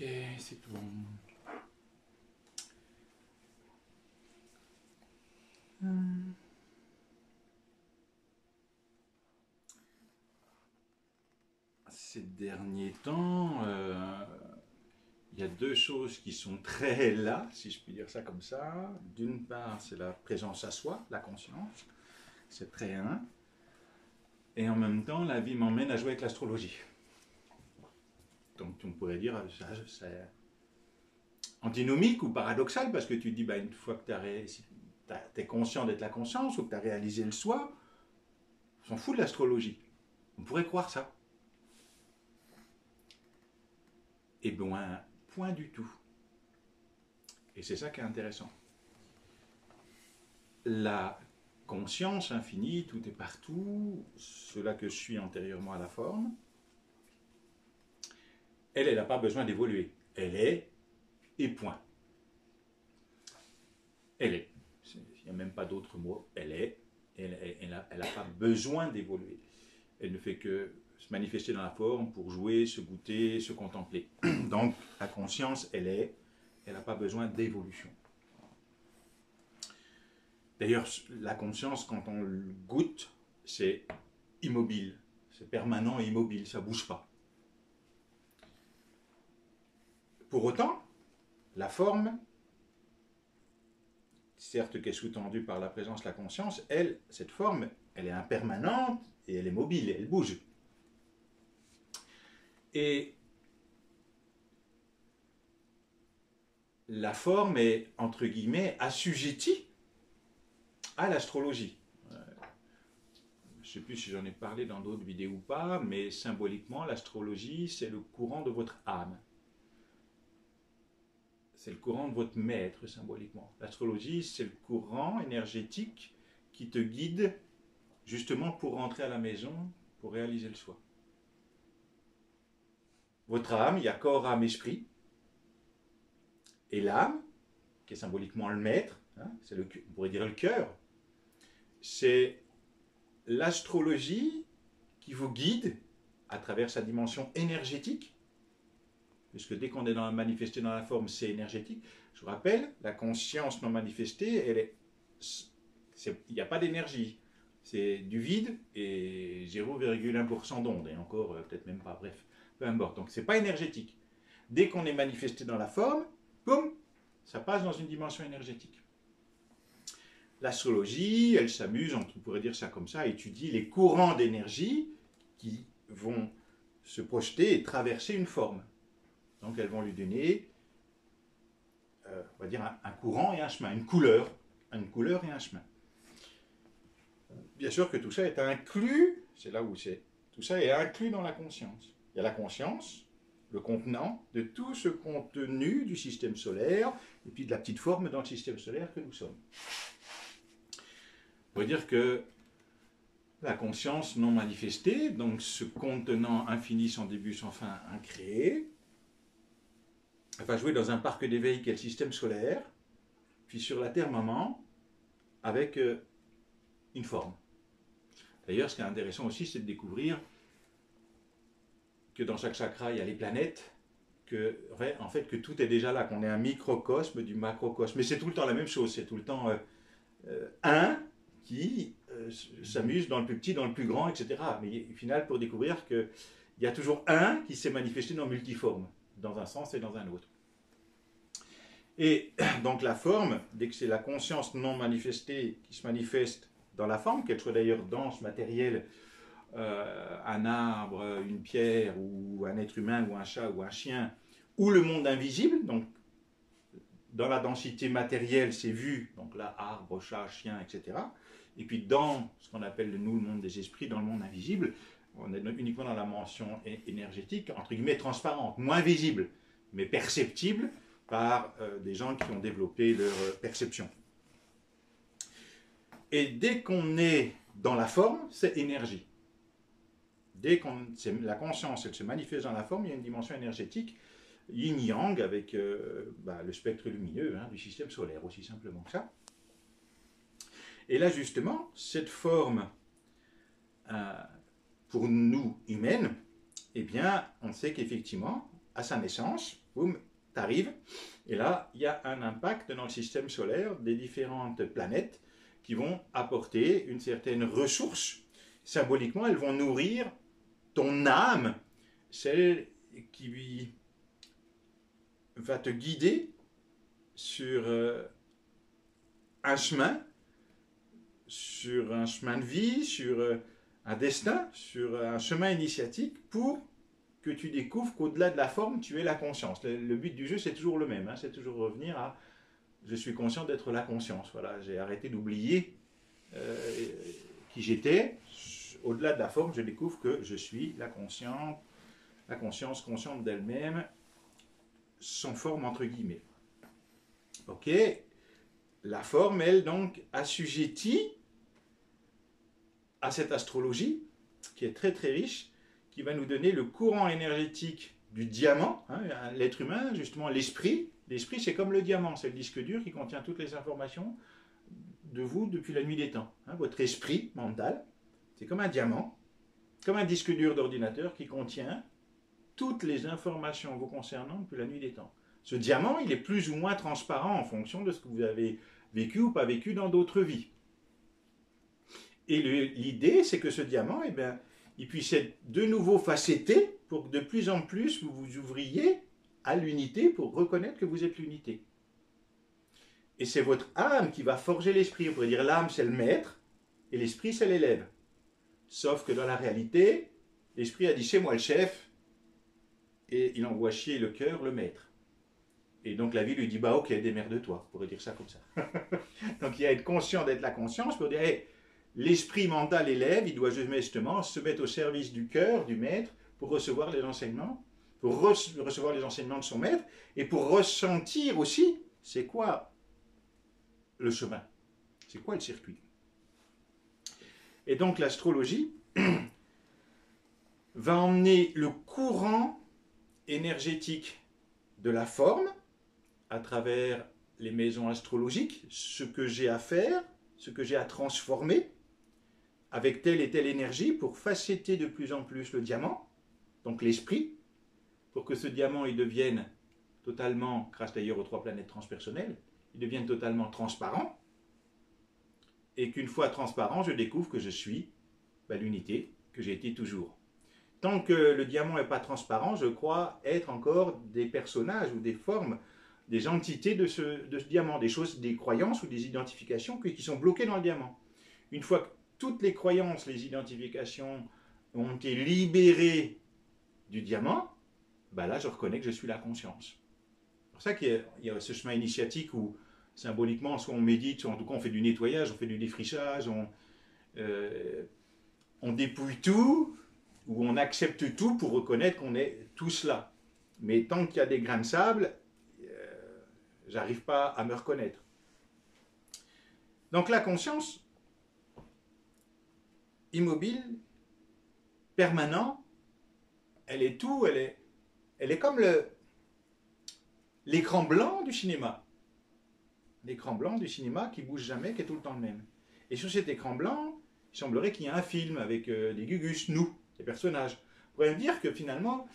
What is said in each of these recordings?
Ok, c'est bon. Ces derniers temps, il y a deux choses qui sont très là, si je puis dire ça comme ça. D'une part, c'est la présence à soi, la conscience. C'est très un. Et en même temps, la vie m'emmène à jouer avec l'astrologie. Donc on pourrait dire, c'est antinomique ou paradoxal, parce que tu te dis, une fois que tu es conscient d'être la conscience, ou que tu as réalisé le soi, on s'en fout de l'astrologie. On pourrait croire ça. Eh bien, point du tout. Et c'est ça qui est intéressant. La conscience infinie, tout est partout, cela que je suis antérieurement à la forme, elle n'a pas besoin d'évoluer. Elle est, et point. Elle est. Il n'y a même pas d'autre mot. Elle est. Elle n'a pas besoin d'évoluer. Elle ne fait que se manifester dans la forme pour jouer, se goûter, se contempler. Donc, la conscience, elle est. Elle n'a pas besoin d'évolution. D'ailleurs, la conscience, quand on le goûte, c'est immobile. C'est permanent et immobile, ça ne bouge pas. Pour autant, la forme, certes qu'elle est sous-tendue par la présence de la conscience, elle, cette forme, elle est impermanente et elle est mobile, elle bouge. Et la forme est, entre guillemets, assujettie à l'astrologie. Je ne sais plus si j'en ai parlé dans d'autres vidéos ou pas, mais symboliquement, l'astrologie, c'est le courant de votre âme. C'est le courant de votre maître, symboliquement. L'astrologie, c'est le courant énergétique qui te guide justement pour rentrer à la maison, pour réaliser le soi. Votre âme, il y a corps, âme, esprit. Et l'âme, qui est symboliquement le maître, c'est on pourrait dire le cœur, c'est l'astrologie qui vous guide à travers sa dimension énergétique, puisque dès qu'on est manifesté dans la forme, c'est énergétique. Je vous rappelle, la conscience non manifestée, il n'y a pas d'énergie. C'est du vide et 0,1% d'onde, et encore peut-être même pas, bref, peu importe. Donc c'est pas énergétique. Dès qu'on est manifesté dans la forme, boum, ça passe dans une dimension énergétique. L'astrologie, elle s'amuse, on pourrait dire ça comme ça, étudie les courants d'énergie qui vont se projeter et traverser une forme. Donc elles vont lui donner, on va dire, un courant et un chemin, une couleur et un chemin. Bien sûr que tout ça est inclus, c'est là où c'est, tout ça est inclus dans la conscience. Il y a la conscience, le contenant de tout ce contenu du système solaire, et puis de la petite forme dans le système solaire que nous sommes. On pourrait dire que la conscience non manifestée, donc ce contenant infini sans début, sans fin, incréé, va jouer dans un parc d'éveil qui est le système solaire, puis sur la Terre maman, avec une forme. D'ailleurs, ce qui est intéressant aussi, c'est de découvrir que dans chaque chakra, il y a les planètes, en fait, que tout est déjà là, qu'on est un microcosme du macrocosme. Mais c'est tout le temps la même chose, c'est tout le temps un qui s'amuse dans le plus petit, dans le plus grand, etc. Mais au final, pour découvrir qu'il y a toujours un qui s'est manifesté dans multiforme, dans un sens et dans un autre. Et donc la forme, dès que c'est la conscience non manifestée qui se manifeste dans la forme, qu'elle soit d'ailleurs dense, matérielle, un arbre, une pierre, ou un être humain, ou un chat, ou un chien, ou le monde invisible, donc dans la densité matérielle, c'est vu, donc là, arbre, chat, chien, etc. Et puis dans ce qu'on appelle nous le monde des esprits, dans le monde invisible, on est uniquement dans la mention énergétique, entre guillemets, transparente, moins visible, mais perceptible par des gens qui ont développé leur perception. Et dès qu'on est dans la forme, c'est énergie. Dès que la conscience elle se manifeste dans la forme, il y a une dimension énergétique, yin-yang, avec le spectre lumineux du système solaire, aussi simplement que ça. Et là, justement, cette forme, pour nous, humaines, eh bien, on sait qu'effectivement, à sa naissance, boum, t'arrives. Et là, il y a un impact dans le système solaire des différentes planètes qui vont apporter une certaine ressource. Symboliquement, elles vont nourrir ton âme, celle qui va te guider sur un chemin de vie, sur un destin, sur un chemin initiatique pour que tu découvres qu'au-delà de la forme, tu es la conscience. Le but du jeu, c'est toujours le même, hein, c'est toujours revenir à je suis conscient d'être la conscience. Voilà, j'ai arrêté d'oublier qui j'étais. Au-delà de la forme, je découvre que je suis la conscience consciente d'elle-même, sans forme entre guillemets. Ok, la forme, elle, donc, assujettie à cette astrologie, qui est très très riche, qui va nous donner le courant énergétique du diamant, hein, l'être humain, justement l'esprit. L'esprit, c'est comme le diamant, c'est le disque dur qui contient toutes les informations de vous depuis la nuit des temps. Hein, votre esprit mental, c'est comme un diamant, comme un disque dur d'ordinateur qui contient toutes les informations vous concernant depuis la nuit des temps. Ce diamant, il est plus ou moins transparent en fonction de ce que vous avez vécu ou pas vécu dans d'autres vies. Et l'idée, c'est que ce diamant, eh bien, il puisse être de nouveau facetté pour que de plus en plus vous vous ouvriez à l'unité pour reconnaître que vous êtes l'unité. Et c'est votre âme qui va forger l'esprit. On pourrait dire l'âme, c'est le maître et l'esprit, c'est l'élève. Sauf que dans la réalité, l'esprit a dit c'est moi le chef et il envoie chier le cœur, le maître. Et donc la vie lui dit bah ok, démerde-toi. On pourrait dire ça comme ça. Donc il y a être conscient d'être la conscience pour dire hey, l'esprit mental élève, il doit justement se mettre au service du cœur, du maître, pour recevoir les enseignements, pour recevoir les enseignements de son maître, et pour ressentir aussi, c'est quoi le chemin, c'est quoi le circuit. Et donc l'astrologie va emmener le courant énergétique de la forme, à travers les maisons astrologiques, ce que j'ai à faire, ce que j'ai à transformer, avec telle et telle énergie pour facetter de plus en plus le diamant, donc l'esprit, pour que ce diamant il devienne totalement, grâce d'ailleurs aux 3 planètes transpersonnelles, il devienne totalement transparent, et qu'une fois transparent, je découvre que je suis l'unité que j'ai été toujours. Tant que le diamant n'est pas transparent, je crois être encore des personnages ou des formes, des entités de ce diamant, des choses, des croyances ou des identifications qui sont bloquées dans le diamant. Une fois que toutes les croyances, les identifications ont été libérées du diamant, ben là je reconnais que je suis la conscience. C'est pour ça qu'il y a ce chemin initiatique où symboliquement, soit on médite, soit en tout cas on fait du nettoyage, on fait du défrichage, on dépouille tout, ou on accepte tout pour reconnaître qu'on est tous là. Mais tant qu'il y a des grains de sable, j'arrive pas à me reconnaître. Donc la conscience, immobile, permanent, elle est tout, elle est comme l'écran blanc du cinéma. L'écran blanc du cinéma qui bouge jamais, qui est tout le temps le même. Et sur cet écran blanc, il semblerait qu'il y ait un film avec des gugus, nous, les personnages. On pourrait me dire que finalement,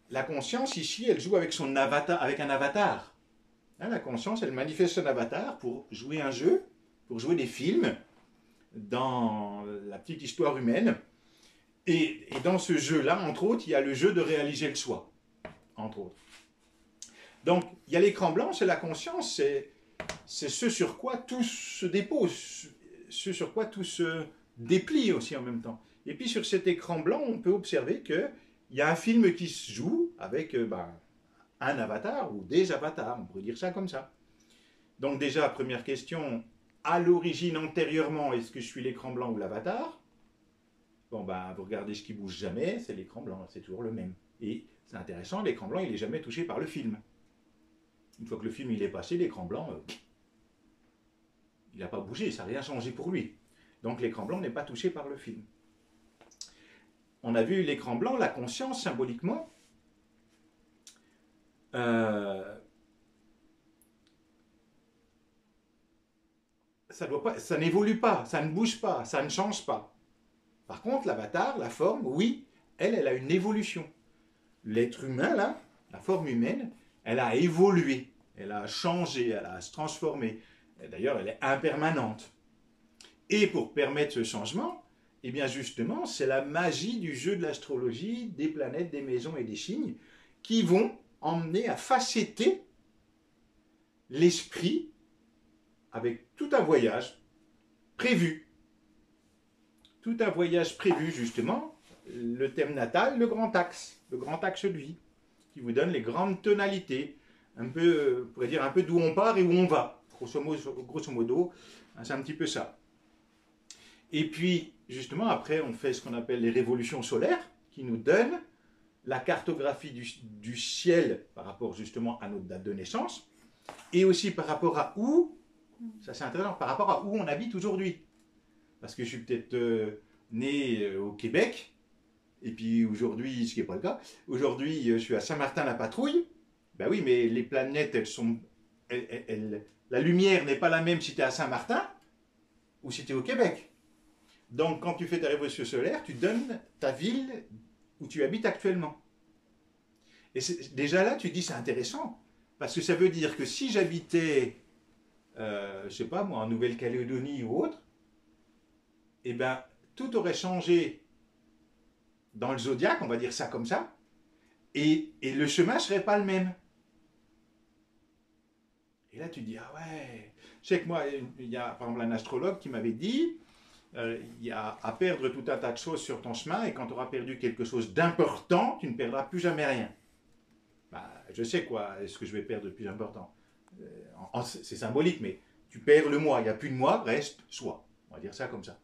la conscience ici, elle joue avec son avatar, avec un avatar. Hein, la conscience, elle manifeste son avatar pour jouer un jeu, pour jouer des films dans la petite histoire humaine. Et dans ce jeu-là, entre autres, il y a le jeu de réaliser le soi, entre autres. Donc, il y a l'écran blanc, c'est la conscience, c'est ce sur quoi tout se dépose, ce sur quoi tout se déplie aussi en même temps. Et puis sur cet écran blanc, on peut observer qu'il y a un film qui se joue avec un avatar ou des avatars, on pourrait dire ça comme ça. Donc déjà, première question, à l'origine, antérieurement, est-ce que je suis l'écran blanc ou l'avatar? Bon, vous regardez ce qui bouge jamais, c'est l'écran blanc, c'est toujours le même. Et c'est intéressant, l'écran blanc, il n'est jamais touché par le film. Une fois que le film il est passé, l'écran blanc, il n'a pas bougé, ça n'a rien changé pour lui. Donc l'écran blanc n'est pas touché par le film. On a vu l'écran blanc, la conscience, symboliquement, ça n'évolue pas, ça ne bouge pas, ça ne change pas. Par contre, l'avatar, la forme, oui, elle a une évolution. L'être humain, là, la forme humaine, elle a évolué, elle a changé, elle a se transformé. D'ailleurs, elle est impermanente. Et pour permettre ce changement, eh bien justement, c'est la magie du jeu de l'astrologie, des planètes, des maisons et des signes qui vont emmener à facetter l'esprit avec tout un voyage prévu. Tout un voyage prévu, justement, le thème natal, le grand axe de vie, qui vous donne les grandes tonalités, un peu, on pourrait dire un peu d'où on part et où on va. Grosso modo, c'est un petit peu ça. Et puis, justement, après, on fait ce qu'on appelle les révolutions solaires, qui nous donnent la cartographie du ciel par rapport justement à notre date de naissance, et aussi par rapport à où, ça c'est intéressant, par rapport à où on habite aujourd'hui. Parce que je suis peut-être né au Québec, et puis aujourd'hui, ce qui n'est pas le cas, aujourd'hui je suis à Saint-Martin-la-Patrouille. Ben oui, mais les planètes, la lumière n'est pas la même si tu es à Saint-Martin ou si tu es au Québec. Donc quand tu fais ta révolution solaire, tu donnes ta ville où tu habites actuellement. Et déjà là, tu te dis c'est intéressant, parce que ça veut dire que si j'habitais, je sais pas moi, en Nouvelle-Calédonie ou autre, eh bien, tout aurait changé dans le zodiaque, on va dire ça comme ça, et le chemin ne serait pas le même. Et là, tu te dis, ah ouais, je sais que moi, il y a par exemple un astrologue qui m'avait dit, il y a à perdre tout un tas de choses sur ton chemin, et quand tu auras perdu quelque chose d'important, tu ne perdras plus jamais rien. Bah, je sais quoi, est-ce que je vais perdre de plus important. C'est symbolique, mais tu perds le moi, il n'y a plus de moi, reste soi. On va dire ça comme ça.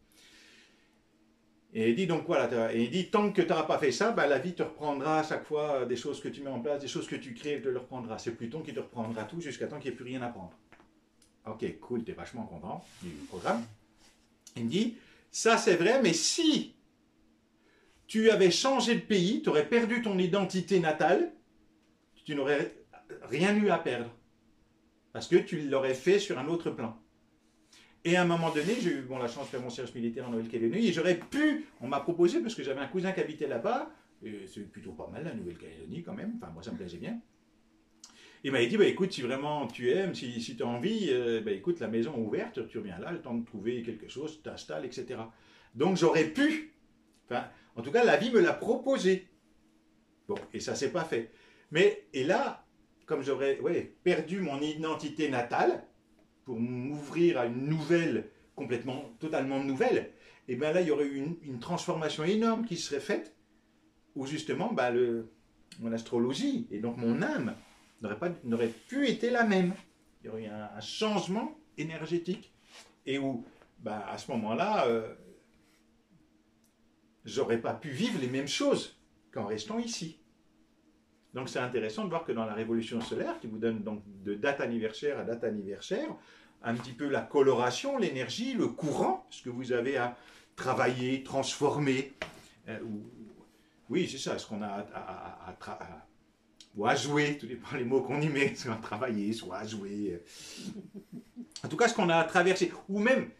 Et il dit donc voilà, et il dit tant que tu n'auras pas fait ça, bah, la vie te reprendra à chaque fois des choses que tu mets en place, des choses que tu crées, elle te le reprendra. C'est Pluton qui te reprendra tout jusqu'à temps qu'il n'y ait plus rien à prendre. Ok, cool, tu es vachement content du programme. Il me dit, ça c'est vrai, mais si tu avais changé de pays, tu aurais perdu ton identité natale, tu n'aurais rien eu à perdre. Parce que tu l'aurais fait sur un autre plan. Et à un moment donné, j'ai eu la chance de faire mon service militaire en Nouvelle-Calédonie, et j'aurais pu, on m'a proposé, parce que j'avais un cousin qui habitait là-bas, et c'est plutôt pas mal la Nouvelle-Calédonie quand même, enfin moi ça me plaisait bien. Il m'avait dit, bah, écoute, si vraiment tu aimes, si tu as envie, bah, écoute, la maison est ouverte, tu reviens là, le temps de trouver quelque chose, tu t'installes, etc. Donc j'aurais pu, enfin, en tout cas la vie me l'a proposé. Bon, et ça s'est pas fait. Mais, et là, comme j'aurais perdu mon identité natale, pour m'ouvrir à une nouvelle, totalement nouvelle, et bien là, il y aurait eu une transformation énorme qui serait faite, où justement, bah, mon astrologie, et donc mon âme, n'aurait plus été la même. Il y aurait eu un changement énergétique, et où, bah, à ce moment-là, j'aurais pas pu vivre les mêmes choses qu'en restant ici. Donc c'est intéressant de voir que dans la révolution solaire, qui vous donne donc de date anniversaire à date anniversaire, un petit peu la coloration, l'énergie, le courant, ce que vous avez à travailler, transformer. Oui, c'est ça, ce qu'on a ou à jouer, tout dépend les mots qu'on y met, soit à travailler, soit à jouer. En tout cas, ce qu'on a à traverser, ou même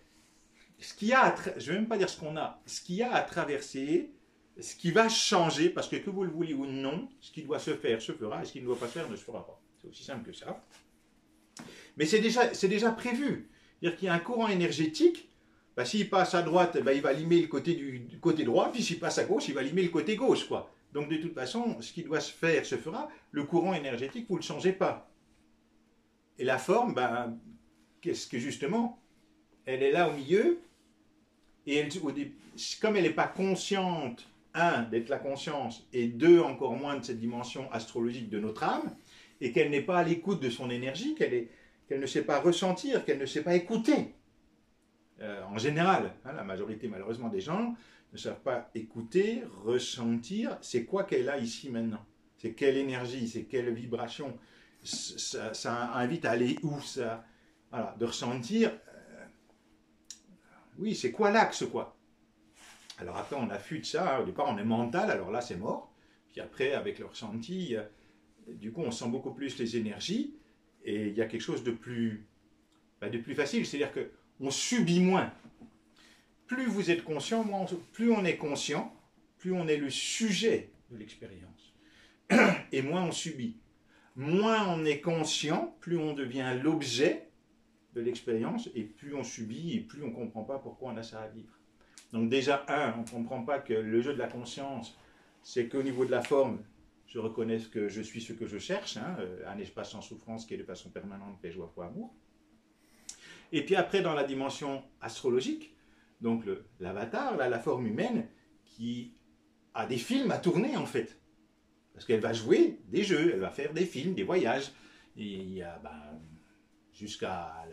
ce qu'il y a je ne vais même pas dire ce qu'on a, ce qu'il y a à traverser, ce qui va changer, parce que vous le voulez ou non, ce qui doit se faire se fera, et ce qui ne doit pas se faire ne se fera pas. C'est aussi simple que ça. Mais c'est déjà prévu. C'est-à-dire qu'il y a un courant énergétique, bah, s'il passe à droite, bah, il va limer le côté droit, puis s'il passe à gauche, il va limer le côté gauche, quoi. Donc de toute façon, ce qui doit se faire se fera. Le courant énergétique, vous ne le changez pas. Et la forme, bah, qu'est-ce que justement, elle est là au milieu, et comme elle n'est pas consciente, un, d'être la conscience, et deux, encore moins de cette dimension astrologique de notre âme, et qu'elle n'est pas à l'écoute de son énergie, qu'elle ne sait pas ressentir, qu'elle ne sait pas écouter. En général, hein, la majorité malheureusement des gens ne savent pas écouter, ressentir, c'est quoi qu'elle a ici maintenant. C'est quelle énergie, c'est quelle vibration. Ça invite à aller où ça, voilà, de ressentir, oui, c'est quoi l'axe, quoi. Alors après, on affûte ça, au départ on est mental, alors là c'est mort. Puis après, avec le ressenti, du coup on sent beaucoup plus les énergies, et il y a quelque chose de plus facile, c'est-à-dire qu'on subit moins. Plus vous êtes conscient, plus on est conscient, plus on est le sujet de l'expérience. et moins on subit. Moins on est conscient, plus on devient l'objet de l'expérience, et plus on subit, et plus on ne comprend pas pourquoi on a ça à vivre. Donc déjà, on ne comprend pas que le jeu de la conscience, c'est qu'au niveau de la forme, je reconnais que je suis ce que je cherche, un espace sans souffrance qui est de façon permanente, paix, joie, foi, amour. Et puis après, dans la dimension astrologique, donc l'avatar, la forme humaine, qui a des films à tourner en fait. Parce qu'elle va jouer des jeux, elle va faire des films, des voyages. Et il y a, jusqu'à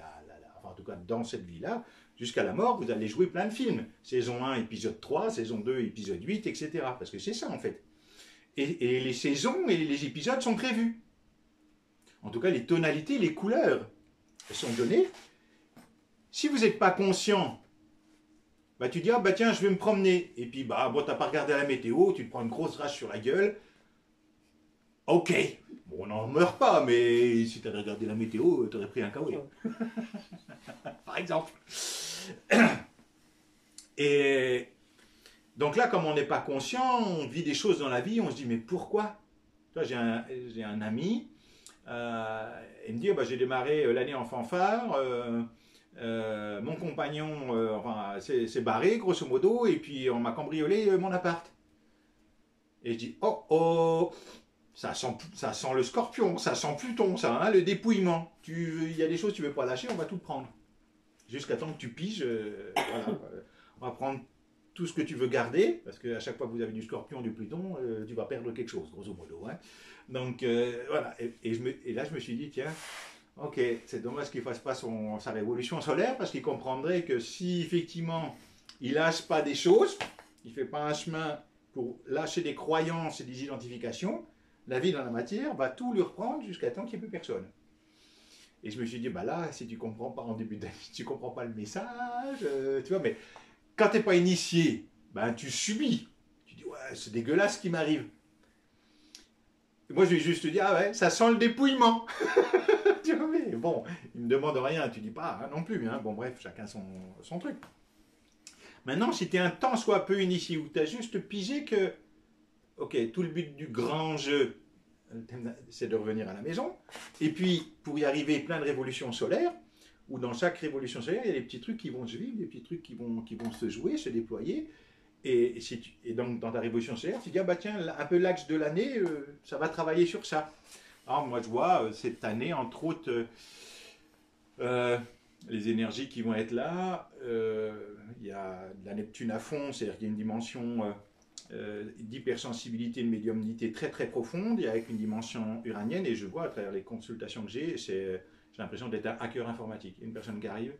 enfin, en tout cas dans cette vie-là, jusqu'à la mort, vous allez jouer plein de films. Saison 1, épisode 3, saison 2, épisode 8, etc. Parce que c'est ça en fait. Et les saisons et les épisodes sont prévus. En tout cas, les tonalités, les couleurs sont données. Si vous n'êtes pas conscient, tu dis, tiens, je vais me promener. Et puis, t'as pas regardé la météo, tu te prends une grosse rage sur la gueule. Ok, bon, on n'en meurt pas, mais si tu avais regardé la météo, tu aurais pris un KO. Par exemple. Et donc là, comme on n'est pas conscient, on vit des choses dans la vie, on se dit, mais pourquoi? J'ai un ami, il me dit, j'ai démarré l'année en fanfare, mon compagnon s'est barré, grosso modo, et puis on m'a cambriolé mon appart. Et je dis, oh, ça sent le scorpion, ça sent Pluton, ça, le dépouillement. Il y a des choses que tu ne veux pas lâcher, on va tout prendre. Jusqu'à temps que tu piges, voilà, on va prendre tout ce que tu veux garder, parce qu'à chaque fois que vous avez du scorpion, du Pluton, tu vas perdre quelque chose, grosso modo. Donc, voilà, et là je me suis dit, tiens, ok, c'est dommage qu'il ne fasse pas sa révolution solaire, parce qu'il comprendrait que si effectivement il ne lâche pas des choses, il ne fait pas un chemin pour lâcher des croyances et des identifications, la vie dans la matière va tout lui reprendre jusqu'à temps qu'il n'y ait plus personne. Et je me suis dit, là, si tu ne comprends pas en début d'année, tu ne comprends pas le message, tu vois, mais quand tu n'es pas initié, tu subis. Tu dis, ouais, c'est dégueulasse ce qui m'arrive. Moi, je vais juste te dire, ah ouais, ça sent le dépouillement. Tu vois, mais bon, il ne me demande rien, tu dis pas non plus. Bon, bref, chacun son truc. Maintenant, si tu es un tant soit peu initié, ou tu as juste pigé que, ok, tout le but du grand jeu, c'est de revenir à la maison, et puis, pour y arriver, plein de révolutions solaires, où dans chaque révolution solaire, il y a des petits trucs qui vont se vivre, des petits trucs qui vont se jouer, se déployer, et donc dans ta révolution solaire, tu dis, tiens, un peu l'axe de l'année, ça va travailler sur ça. Alors moi je vois cette année, entre autres, les énergies qui vont être là, il y a de la Neptune à fond, c'est-à-dire qu'il y a une dimension d'hypersensibilité, de médiumnité très très profonde, et avec une dimension uranienne, et je vois à travers les consultations que j'ai l'impression d'être un hacker informatique. Une personne qui arrive,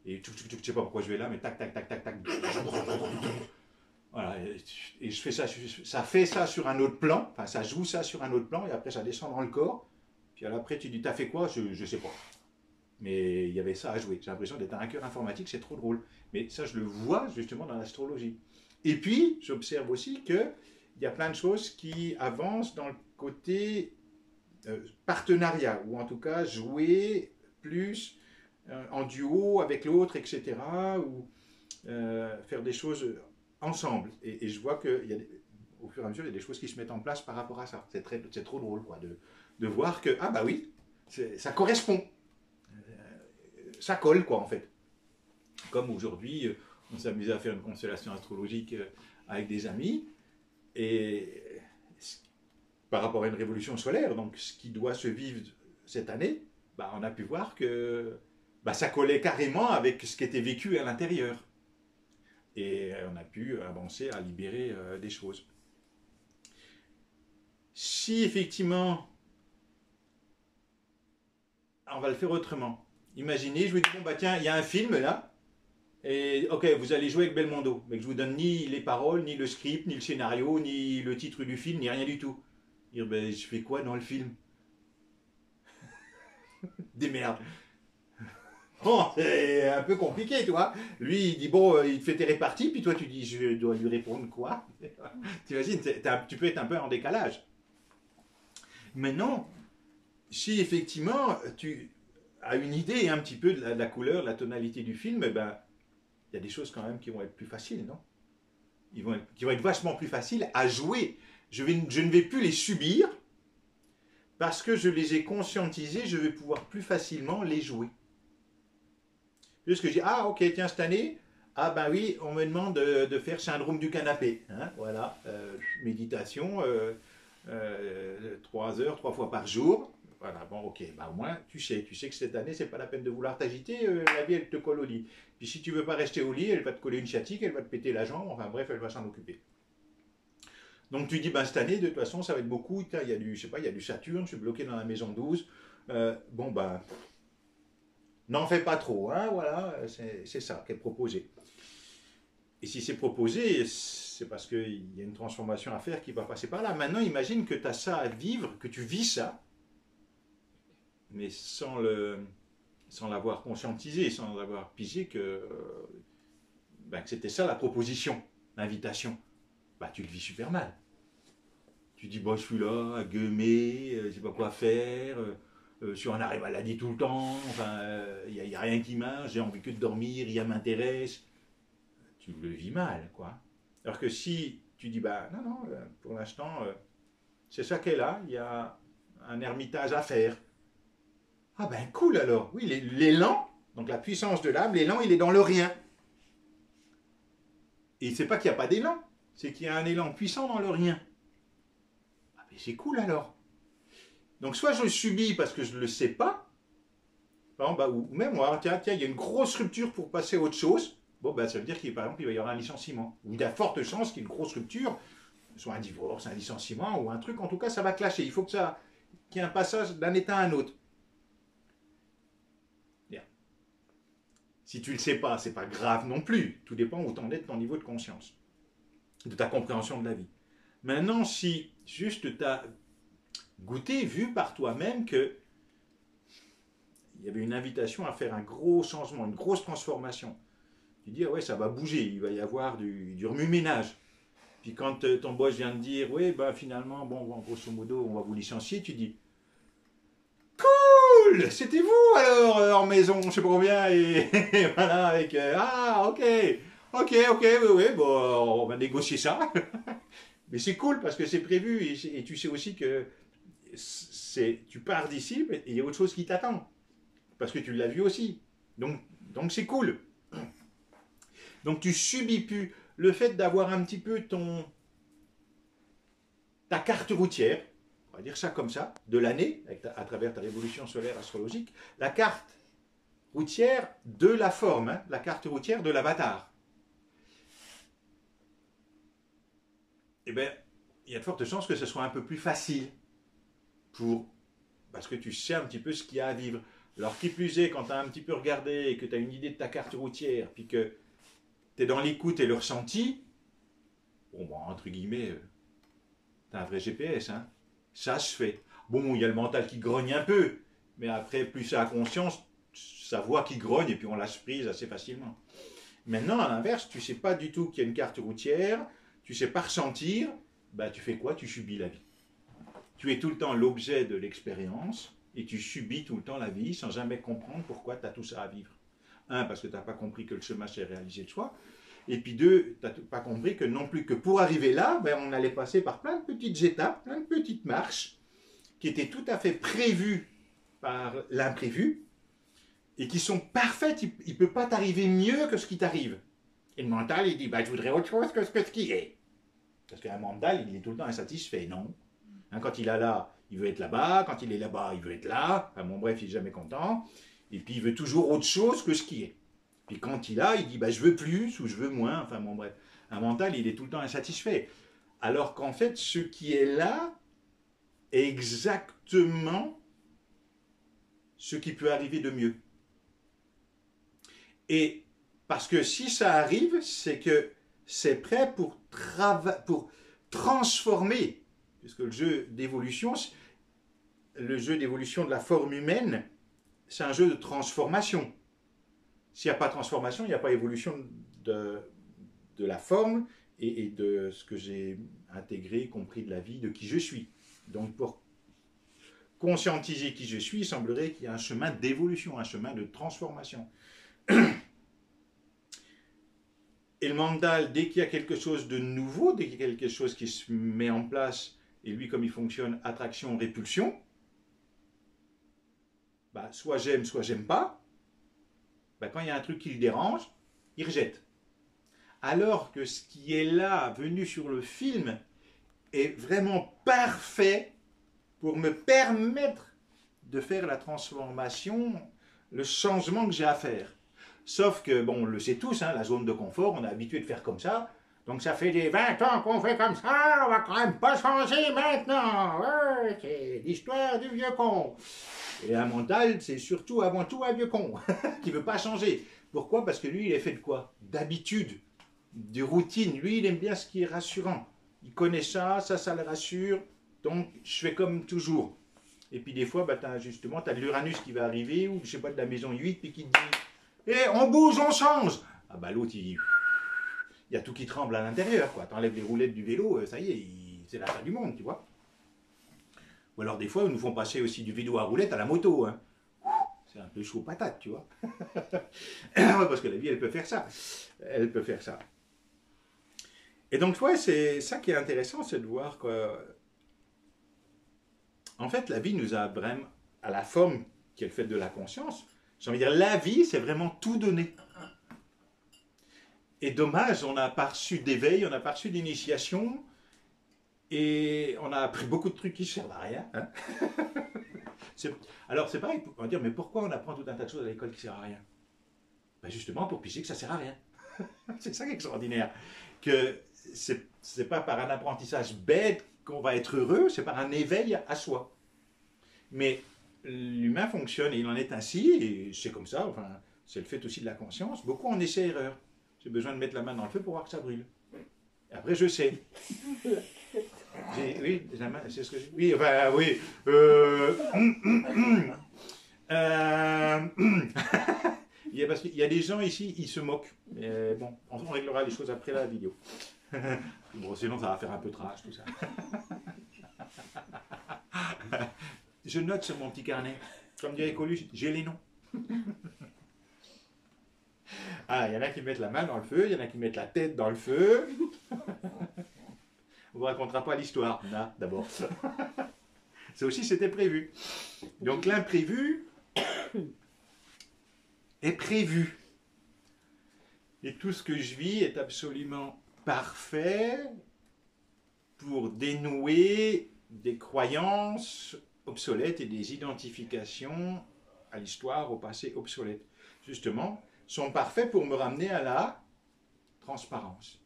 et je ne sais pas pourquoi je vais là, mais tac, tac, tac, tac, tac. Voilà, et je fais ça fait ça sur un autre plan, enfin ça joue ça sur un autre plan, et après ça descend dans le corps, puis après tu dis, t'as fait quoi? Je ne sais pas. Mais il y avait ça à jouer. J'ai l'impression d'être un hacker informatique, c'est trop drôle. Mais ça, je le vois justement dans l'astrologie. Et puis, j'observe aussi qu'il y a plein de choses qui avancent dans le côté partenariat, ou en tout cas jouer plus en duo avec l'autre, etc., ou faire des choses ensemble. Et je vois qu'au fur et à mesure, il y a des choses qui se mettent en place par rapport à ça. C'est trop drôle quoi, de voir que, oui, ça correspond. Ça colle, quoi, en fait. Comme aujourd'hui, on s'amusait à faire une constellation astrologique avec des amis, et par rapport à une révolution solaire, donc ce qui doit se vivre cette année, on a pu voir que ça collait carrément avec ce qui était vécu à l'intérieur. Et on a pu avancer à libérer des choses. Si effectivement, on va le faire autrement. Imaginez, je vous dis, tiens, il y a un film là, et ok, vous allez jouer avec Belmondo, mais que je vous donne ni les paroles, ni le script, ni le scénario, ni le titre du film, ni rien du tout. Dire, je fais quoi dans le film? Des merdes. Bon, c'est un peu compliqué, tu vois. Lui, il dit, il te fait tes réparties, puis toi, tu dis, je dois lui répondre quoi? Tu imagines, tu peux être un peu en décalage. Mais non, si effectivement, tu as une idée un petit peu de la couleur, de la tonalité du film, il y a des choses quand même qui vont être plus faciles, non? Qui vont être vachement plus faciles à jouer. je ne vais plus les subir, parce que je les ai conscientisés, je vais pouvoir plus facilement les jouer. Juste que je dis, ah ok, tiens, cette année, ah ben oui, on me demande de faire syndrome du canapé. Hein, voilà, méditation, 3 heures, 3 fois par jour. Voilà, bon ok, bah au moins tu sais que cette année, c'est pas la peine de vouloir t'agiter, la vie elle te colle au lit. Puis si tu veux pas rester au lit, elle va te coller une sciatique, elle va te péter la jambe, enfin bref, elle va s'en occuper. Donc tu dis, ben, cette année, de toute façon, ça va être beaucoup. Il y a du, je sais pas, il y a du Saturne, je suis bloqué dans la maison 12. Bon, ben, n'en fais pas trop. Hein, voilà, c'est ça qui est proposé. Et si c'est proposé, c'est parce qu'il y a une transformation à faire qui va passer par là. Maintenant, imagine que tu as ça à vivre, que tu vis ça, mais sans l'avoir conscientisé, sans l'avoir pigé que c'était ça la proposition, l'invitation. Bah, tu le vis super mal. Tu dis, bon, je suis là, à gueumer, je sais pas quoi faire, je suis en arrêt maladie tout le temps, enfin, il n'y a rien qui marche, j'ai envie que de dormir, rien m'intéresse. Tu le vis mal, quoi. Alors que si tu dis, bah, non, pour l'instant, c'est ça qu'est là, il y a un ermitage à faire. Ah ben, cool alors. Oui, l'élan, donc la puissance de l'âme, l'élan, il est dans le rien. Et c'est pas qu'il n'y a pas d'élan, c'est qu'il y a un élan puissant dans le rien. Ah mais c'est cool alors. Donc soit je le subis parce que je ne le sais pas, ou même moi, tiens, il y a une grosse rupture pour passer à autre chose. Bon, ben, ça veut dire qu'il par exemple, il va y avoir un licenciement. Ou il y a forte chance qu'il y ait une grosse rupture, soit un divorce, un licenciement ou un truc, en tout cas ça va clasher. Il faut qu'il y ait un passage d'un état à un autre. Bien. Si tu ne le sais pas, c'est pas grave non plus. Tout dépend où t'en es de ton niveau de conscience, de ta compréhension de la vie. Maintenant, si juste tu as goûté, vu par toi-même que il y avait une invitation à faire un gros changement, une grosse transformation, tu dis, ah ouais, ça va bouger, il va y avoir du remue-ménage. Puis quand ton boss vient de dire, oui, ben finalement, bon, grosso modo, on va vous licencier, tu dis, cool, c'était vous alors en maison, je sais pas combien, et voilà, avec, ah, ok, oui, bon, on va négocier ça. Mais c'est cool parce que c'est prévu, et tu sais aussi que tu pars d'ici, mais il y a autre chose qui t'attend. Parce que tu l'as vu aussi. Donc c'est cool. Donc tu subis plus le fait d'avoir un petit peu ta carte routière, on va dire ça comme ça, de l'année, à travers ta révolution solaire astrologique, la carte routière de la forme, hein, la carte routière de l'avatar. Eh bien, il y a de fortes chances que ce soit un peu plus facile parce que tu sais un petit peu ce qu'il y a à vivre. Alors qui plus est, quand tu as un petit peu regardé et que tu as une idée de ta carte routière, puis que tu es dans l'écoute et le ressenti, bon, bon entre guillemets, tu as un vrai GPS, hein. Ça se fait. Bon, il y a le mental qui grogne un peu, mais après, plus ça a conscience, ça voit qui grogne et puis on lâche prise assez facilement. Maintenant, à l'inverse, tu ne sais pas du tout qu'il y a une carte routière, tu ne sais pas ressentir, bah, tu fais quoi? Tu subis la vie. Tu es tout le temps l'objet de l'expérience et tu subis tout le temps la vie sans jamais comprendre pourquoi tu as tout ça à vivre. Un, parce que tu n'as pas compris que le chemin s'est réalisé de soi. Et puis deux, tu n'as pas compris que non plus que pour arriver là, ben, on allait passer par plein de petites étapes, plein de petites marches qui étaient tout à fait prévues par l'imprévu et qui sont parfaites. Il ne peut pas t'arriver mieux que ce qui t'arrive. Et le mental, il dit, bah, je voudrais autre chose que ce qui est. Parce qu'un mental, il est tout le temps insatisfait, non? Hein, quand il est là, il veut être là-bas. Quand il est là-bas, il veut être là. Enfin, bon, bref, il n'est jamais content. Et puis, il veut toujours autre chose que ce qui est. Puis, quand il a, il dit, bah, je veux plus ou je veux moins. Enfin, bon, bref. Un mental, il est tout le temps insatisfait. Alors qu'en fait, ce qui est là est exactement ce qui peut arriver de mieux. Et parce que si ça arrive, c'est que c'est prêt pour transformer. Puisque le jeu d'évolution de la forme humaine, c'est un jeu de transformation. S'il n'y a pas de transformation, il n'y a pas évolution de la forme et de ce que j'ai intégré, compris de la vie, de qui je suis. Donc pour conscientiser qui je suis, il semblerait qu'il y ait un chemin d'évolution, un chemin de transformation. Et le mental, dès qu'il y a quelque chose de nouveau, dès qu'il y a quelque chose qui se met en place, et lui, comme il fonctionne, attraction, répulsion, bah, soit j'aime pas, bah, quand il y a un truc qui le dérange, il rejette. Alors que ce qui est là, venu sur le film, est vraiment parfait pour me permettre de faire la transformation, le changement que j'ai à faire. Sauf que, bon, on le sait tous, hein, la zone de confort, on est habitué de faire comme ça. Donc ça fait des 20 ans qu'on fait comme ça, on va quand même pas changer maintenant. Ouais, c'est l'histoire du vieux con. Et un mental, c'est surtout avant tout un vieux con qui veut pas changer. Pourquoi? Parce que lui, il est fait de quoi? D'habitude, de routine. Lui, il aime bien ce qui est rassurant. Il connaît ça, ça le rassure. Donc, je fais comme toujours. Et puis des fois, bah, justement, tu as de l'Uranus qui va arriver, ou je sais pas, de la maison 8, puis qui te dit « on bouge, on change !» Ah bah l'autre, il y a tout qui tremble à l'intérieur, quoi. T'enlèves les roulettes du vélo, ça y est, c'est la fin du monde, tu vois. Ou alors des fois, ils nous font passer aussi du vélo à roulette à la moto, hein. C'est un peu chaud patate, tu vois. Parce que la vie, elle peut faire ça. Elle peut faire ça. Et donc, ouais, c'est ça qui est intéressant, c'est de voir que, en fait, la vie nous a vraiment, à la forme qui est le fait de la conscience, j'ai envie de dire, la vie, c'est vraiment tout donné. Et dommage, on n'a pas reçu d'éveil, on n'a pas reçu d'initiation, et on a appris beaucoup de trucs qui ne servent à rien. Hein. Alors, c'est pareil, on va dire, mais pourquoi on apprend tout un tas de choses à l'école qui ne servent à rien? Ben justement, pour piger que ça ne sert à rien. C'est ça qui est extraordinaire. Que c'est pas par un apprentissage bête qu'on va être heureux, c'est par un éveil à soi. Mais l'humain fonctionne et il en est ainsi, et c'est comme ça, enfin, c'est le fait aussi de la conscience. Beaucoup en essai-erreur. J'ai besoin de mettre la main dans le feu pour voir que ça brûle. Et après, je sais. Oui, c'est ce que j'ai. Oui, enfin, oui. Parce qu'il y a des gens ici, ils se moquent. Mais bon, on réglera les choses après la vidéo. Bon, sinon, ça va faire un peu trash, tout ça. Je note sur mon petit carnet. Comme dirait Coluche, j'ai les noms. Ah, il y en a qui mettent la main dans le feu, il y en a qui mettent la tête dans le feu. On ne vous racontera pas l'histoire, là, d'abord. Ça aussi, c'était prévu. Donc l'imprévu est prévu. Et tout ce que je vis est absolument parfait pour dénouer des croyances obsolètes et des identifications à l'histoire, au passé obsolète. Justement, sont parfaits pour me ramener à la transparence.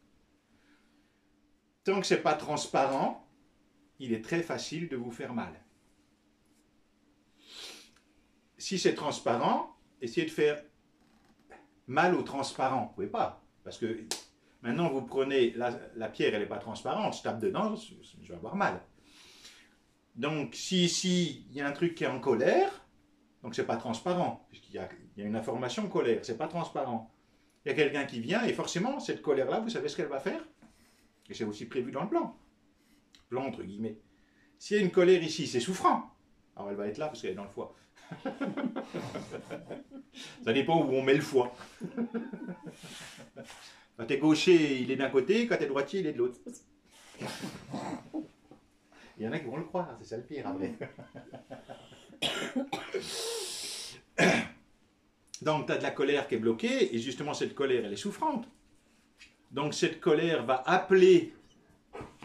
Tant que ce n'est pas transparent, il est très facile de vous faire mal. Si c'est transparent, essayez de faire mal au transparent. Vous ne pouvez pas. Parce que maintenant, vous prenez, la pierre, elle n'est pas transparente, je tape dedans, je vais avoir mal. Donc, si ici, il y a un truc qui est en colère, donc c'est pas transparent, puisqu'il y a une information colère, c'est pas transparent. Il y a quelqu'un qui vient, et forcément, cette colère-là, vous savez ce qu'elle va faire? Et c'est aussi prévu dans le plan. Plan, entre guillemets. S'il y a une colère ici, c'est souffrant. Alors elle va être là, parce qu'elle est dans le foie. Ça dépend où on met le foie. Quand t'es gaucher, il est d'un côté, quand t'es droitier, il est de l'autre. Il y en a qui vont le croire, c'est ça le pire après. Donc tu as de la colère qui est bloquée, et justement cette colère, elle est souffrante. Donc cette colère va appeler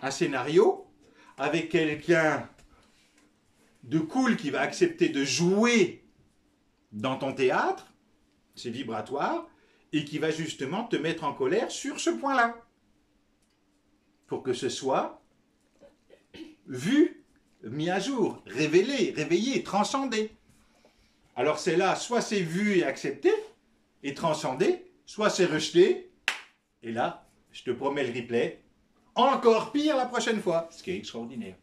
un scénario avec quelqu'un de cool qui va accepter de jouer dans ton théâtre, c'est vibratoire, et qui va justement te mettre en colère sur ce point-là. Pour que ce soit vu, mis à jour, révélé, réveillé, transcendé. Alors c'est là, soit c'est vu et accepté, et transcendé, soit c'est rejeté, et là, je te promets le replay, encore pire la prochaine fois, ce qui est extraordinaire.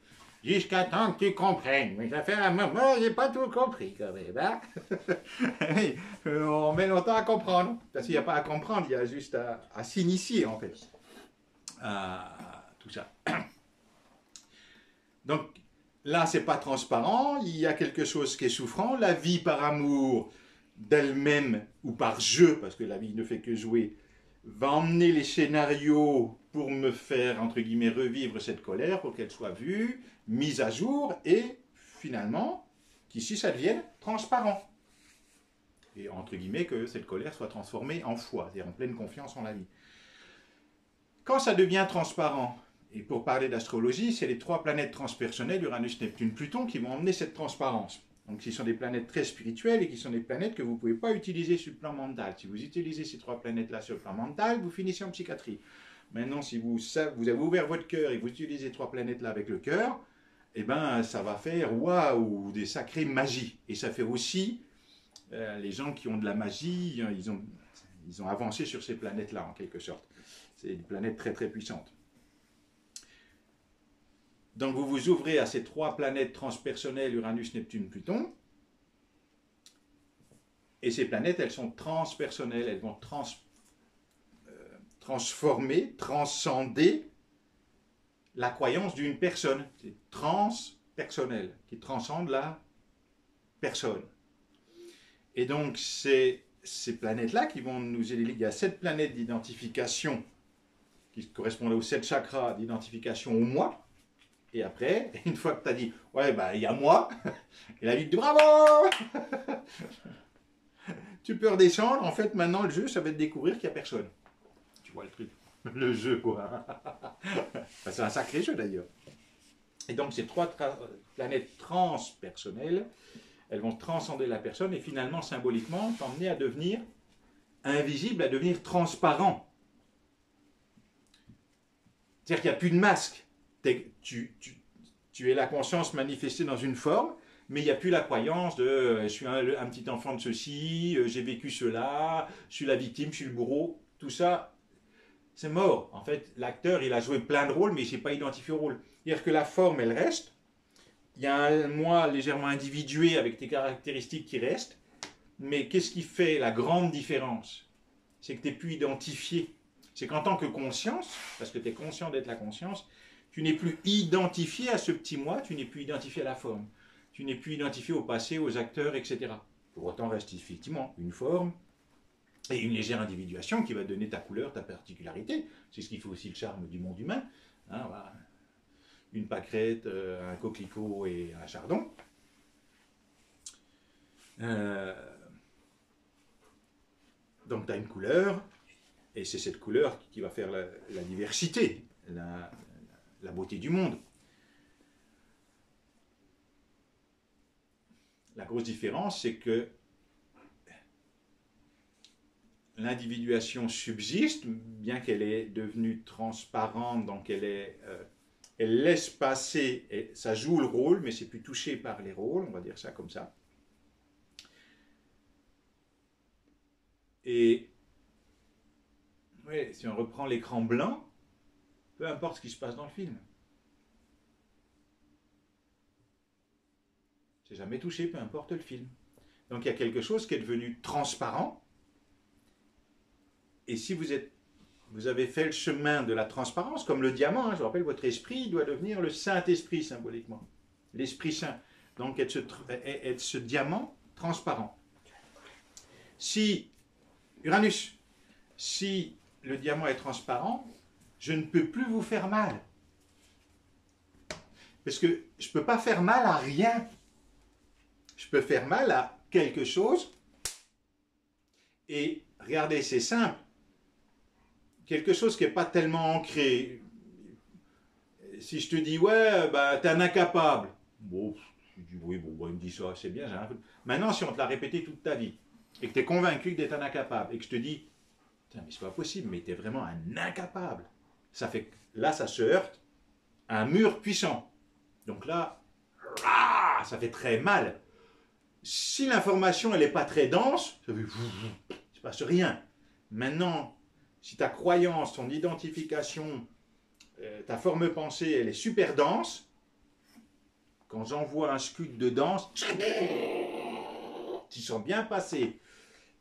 Jusqu'à temps que tu comprennes. Mais ça fait un moment, j'ai pas tout compris quand même. Hein? On met longtemps à comprendre. Parce qu'il n'y a pas à comprendre, il y a juste à s'initier en fait. À tout ça. Donc là, c'est pas transparent, il y a quelque chose qui est souffrant. La vie par amour d'elle-même ou par jeu, parce que la vie ne fait que jouer, va emmener les scénarios pour me faire, entre guillemets, revivre cette colère, pour qu'elle soit vue, mise à jour, et finalement, qu'ici ça devienne transparent. Et entre guillemets, que cette colère soit transformée en foi, c'est-à-dire en pleine confiance en la vie. Quand ça devient transparent, et pour parler d'astrologie, c'est les 3 planètes transpersonnelles, Uranus, Neptune, Pluton, qui vont emmener cette transparence. Donc, ce sont des planètes très spirituelles et qui sont des planètes que vous ne pouvez pas utiliser sur le plan mental. Si vous utilisez ces 3 planètes-là sur le plan mental, vous finissez en psychiatrie. Maintenant, si vous avez ouvert votre cœur et que vous utilisez ces 3 planètes-là avec le cœur, eh ben, ça va faire waouh, des sacrées magies. Et ça fait aussi, les gens qui ont de la magie, ils ont avancé sur ces planètes-là, en quelque sorte. C'est des planètes très très puissantes. Donc vous vous ouvrez à ces 3 planètes transpersonnelles, Uranus, Neptune, Pluton. Et ces planètes, elles sont transpersonnelles, elles vont transformer, transcender la croyance d'une personne. C'est transpersonnel, qui transcende la personne. Et donc c'est ces planètes-là qui vont nous aider. Il y a 7 planètes d'identification qui correspondent aux 7 chakras d'identification au moi. Et après, une fois que tu as dit, ouais, bah, il y a moi, et la vie te dit, bravo. Tu peux redescendre. En fait, maintenant, le jeu, ça va te découvrir qu'il n'y a personne. Tu vois le truc. Le jeu, quoi. C'est un sacré jeu, d'ailleurs. Et donc, ces 3 planètes transpersonnelles, elles vont transcender la personne et finalement, symboliquement, t'emmener à devenir invisible, à devenir transparent. C'est-à-dire qu'il n'y a plus de masque. Tu es la conscience manifestée dans une forme, mais il n'y a plus la croyance de je suis un petit enfant de ceci, j'ai vécu cela, je suis la victime, je suis le bourreau. Tout ça, c'est mort. En fait, l'acteur, il a joué plein de rôles, mais il ne s'est pas identifié au rôle. C'est-à-dire que la forme, elle reste. Il y a un moi légèrement individué avec tes caractéristiques qui restent. Mais qu'est-ce qui fait la grande différence? C'est que tu n'es plus identifié. C'est qu'en tant que conscience, parce que tu es conscient d'être la conscience, tu n'es plus identifié à ce petit moi, tu n'es plus identifié à la forme. Tu n'es plus identifié au passé, aux acteurs, etc. Pour autant, reste effectivement une forme et une légère individuation qui va donner ta couleur, ta particularité. C'est ce qui fait aussi le charme du monde humain. Hein, voilà. Une pâquerette, un coquelicot et un chardon. Donc tu as une couleur, et c'est cette couleur qui va faire la diversité, la beauté du monde. La grosse différence, c'est que l'individuation subsiste, bien qu'elle est devenue transparente, donc elle laisse passer, et ça joue le rôle, mais c'est plus touché par les rôles, on va dire ça comme ça. Et ouais, si on reprend l'écran blanc, peu importe ce qui se passe dans le film. C'est jamais touché, peu importe le film. Donc il y a quelque chose qui est devenu transparent. Et si vous avez fait le chemin de la transparence, comme le diamant, hein, je vous rappelle, votre esprit doit devenir le Saint-Esprit symboliquement. L'Esprit Saint. Donc être ce diamant transparent. Si, Uranus, si le diamant est transparent, je ne peux plus vous faire mal. Parce que je ne peux pas faire mal à rien. Je peux faire mal à quelque chose. Et regardez, c'est simple. Quelque chose qui n'est pas tellement ancré. Si je te dis, ouais, bah, t'es un incapable. Bon, je dis, oui, bon, il me dit ça, c'est bien. Maintenant, si on te l'a répété toute ta vie, et que tu es convaincu d'être un incapable, et que je te dis, mais c'est pas possible, mais tu es vraiment un incapable. Ça fait, là, ça se heurte à un mur puissant. Donc là, ça fait très mal. Si l'information, elle n'est pas très dense, ça fait, il ne se passe rien. Maintenant, si ta croyance, ton identification, ta forme pensée, elle est super dense, quand j'envoie un scud de danse, tu sens bien passer.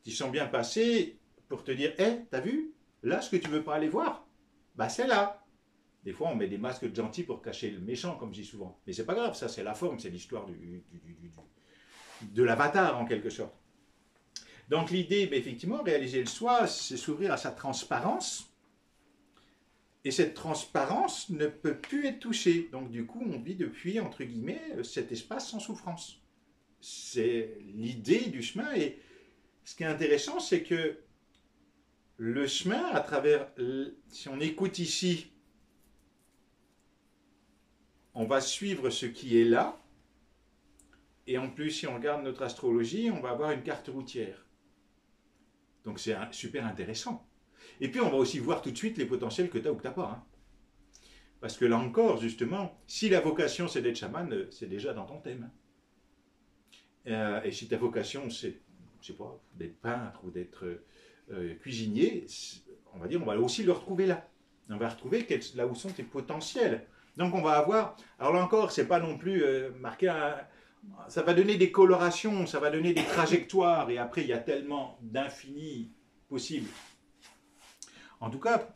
Tu sens bien passer pour te dire, hé, t'as vu? Là, ce que tu veux pas aller voir, bah c'est là. Des fois, on met des masques de gentils pour cacher le méchant, comme je dis souvent. Mais c'est pas grave, ça c'est la forme, c'est l'histoire de l'avatar en quelque sorte. Donc l'idée, ben, effectivement, réaliser le soi, c'est s'ouvrir à sa transparence. Et cette transparence ne peut plus être touchée. Donc du coup, on vit depuis, entre guillemets, cet espace sans souffrance. C'est l'idée du chemin. Et ce qui est intéressant, c'est que le chemin, à travers, si on écoute ici, on va suivre ce qui est là. Et en plus, si on regarde notre astrologie, on va avoir une carte routière. Donc c'est super intéressant. Et puis on va aussi voir tout de suite les potentiels que tu as ou que tu n'as pas. Hein. Parce que là encore, justement, si la vocation c'est d'être chaman, c'est déjà dans ton thème. Et si ta vocation c'est, je sais pas, d'être peintre ou d'être cuisinier, on va dire, on va aussi le retrouver là. On va retrouver là où sont tes potentiels. Donc on va avoir, alors là encore, c'est pas non plus marqué ça va donner des colorations, ça va donner des trajectoires, et après il y a tellement d'infini possibles. En tout cas,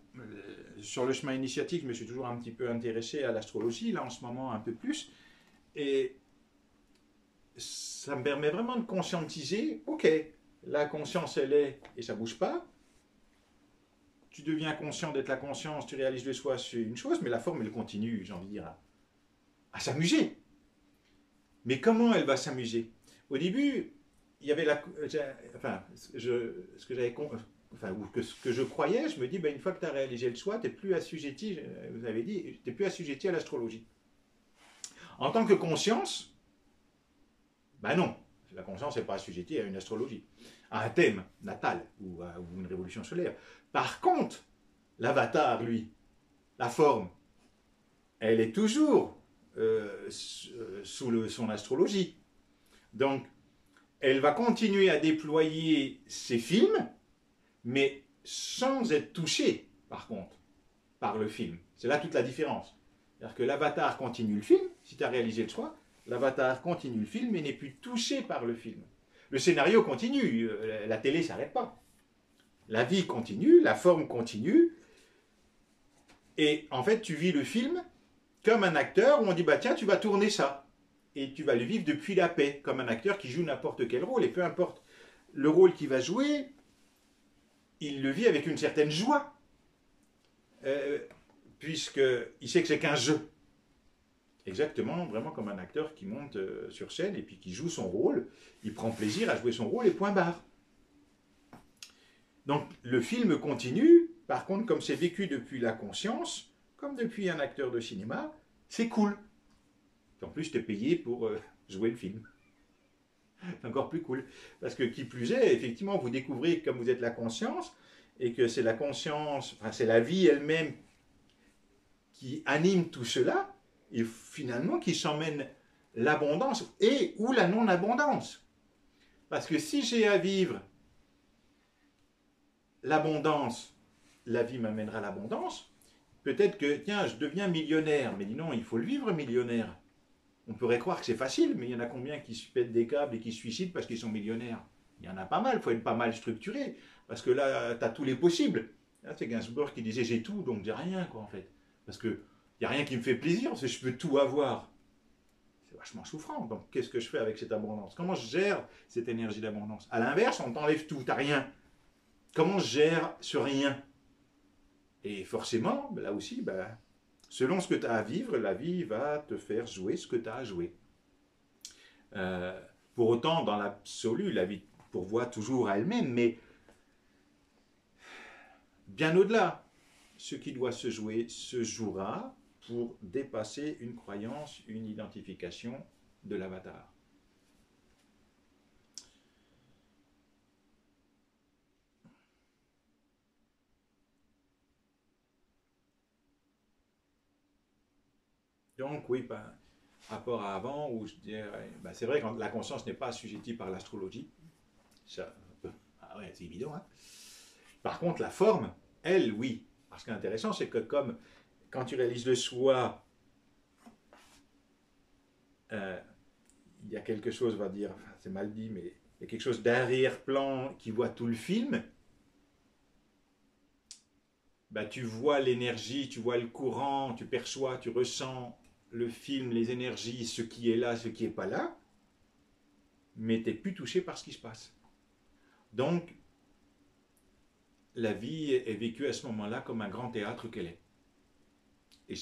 sur le chemin initiatique, je me suis toujours un petit peu intéressé à l'astrologie, là en ce moment un peu plus, et ça me permet vraiment de conscientiser, ok, la conscience elle est, et ça bouge pas, tu deviens conscient d'être la conscience, tu réalises le soi, c'est une chose, mais la forme elle continue, j'ai envie de dire, à s'amuser. Mais comment elle va s'amuser? Au début, il y avait ce que j'avais ce que je croyais, je me dis, ben, une fois que tu as réalisé le soi, tu n'es plus assujetti, vous avez dit, tu n'es plus assujetti à l'astrologie. En tant que conscience, ben non, la conscience n'est pas assujettie à une astrologie, à un thème natal ou une révolution solaire. Par contre, l'avatar, lui, la forme, elle est toujours sous son astrologie. Donc, elle va continuer à déployer ses films, mais sans être touchée, par contre, par le film. C'est là toute la différence. C'est-à-dire que l'avatar continue le film, si tu as réalisé le soi, l'avatar continue le film, mais n'est plus touché par le film. Le scénario continue, la télé ne s'arrête pas. La vie continue, la forme continue, et en fait, tu vis le film comme un acteur où on dit, bah tiens, tu vas tourner ça. Et tu vas le vivre depuis la paix, comme un acteur qui joue n'importe quel rôle. Et peu importe le rôle qu'il va jouer, il le vit avec une certaine joie. Puisqu'il sait que c'est qu'un jeu. Exactement, vraiment comme un acteur qui monte sur scène et puis qui joue son rôle. Il prend plaisir à jouer son rôle et point barre. Donc le film continue. Par contre, comme c'est vécu depuis la conscience, comme depuis un acteur de cinéma, c'est cool. En plus, tu es payé pour jouer le film. C'est encore plus cool. Parce que qui plus est, effectivement, vous découvrez que comme vous êtes la conscience, et que c'est la conscience, enfin c'est la vie elle-même qui anime tout cela, et finalement qui s'emmène l'abondance et ou la non-abondance. Parce que si j'ai à vivre l'abondance, la vie m'amènera l'abondance, peut-être que, tiens, je deviens millionnaire, mais dis non, il faut le vivre millionnaire. On pourrait croire que c'est facile, mais il y en a combien qui se pètent des câbles et qui se suicident parce qu'ils sont millionnaires? Il y en a pas mal, il faut être pas mal structuré, parce que là, tu as tous les possibles. Là, c'est Gainsbourg qui disait j'ai tout, donc j'ai rien, quoi, en fait. Parce que il n'y a rien qui me fait plaisir, parce que je peux tout avoir. C'est vachement souffrant. Donc, qu'est-ce que je fais avec cette abondance? Comment je gère cette énergie d'abondance? À l'inverse, on t'enlève tout, tu n'as rien. Comment je gère ce rien? Et forcément, là aussi, selon ce que tu as à vivre, la vie va te faire jouer ce que tu as à jouer. Pour autant, dans l'absolu, la vie pourvoit toujours à elle-même, mais bien au-delà, ce qui doit se jouer se jouera pour dépasser une croyance, une identification de l'avatar. Donc oui, par rapport à avant, où je dirais, c'est vrai que la conscience n'est pas assujettie par l'astrologie, ça, ah ouais, c'est évident. Hein. Par contre, la forme, elle, oui. Ce qui est intéressant, c'est que comme quand tu réalises le soi, il y a quelque chose, on va dire, c'est mal dit, mais il y a quelque chose d'arrière-plan qui voit tout le film. Tu vois l'énergie, tu vois le courant, tu perçois, tu ressens le film, les énergies, ce qui est là, ce qui n'est pas là, mais tu n'es plus touché par ce qui se passe. Donc, la vie est vécue à ce moment-là comme un grand théâtre qu'elle est. Et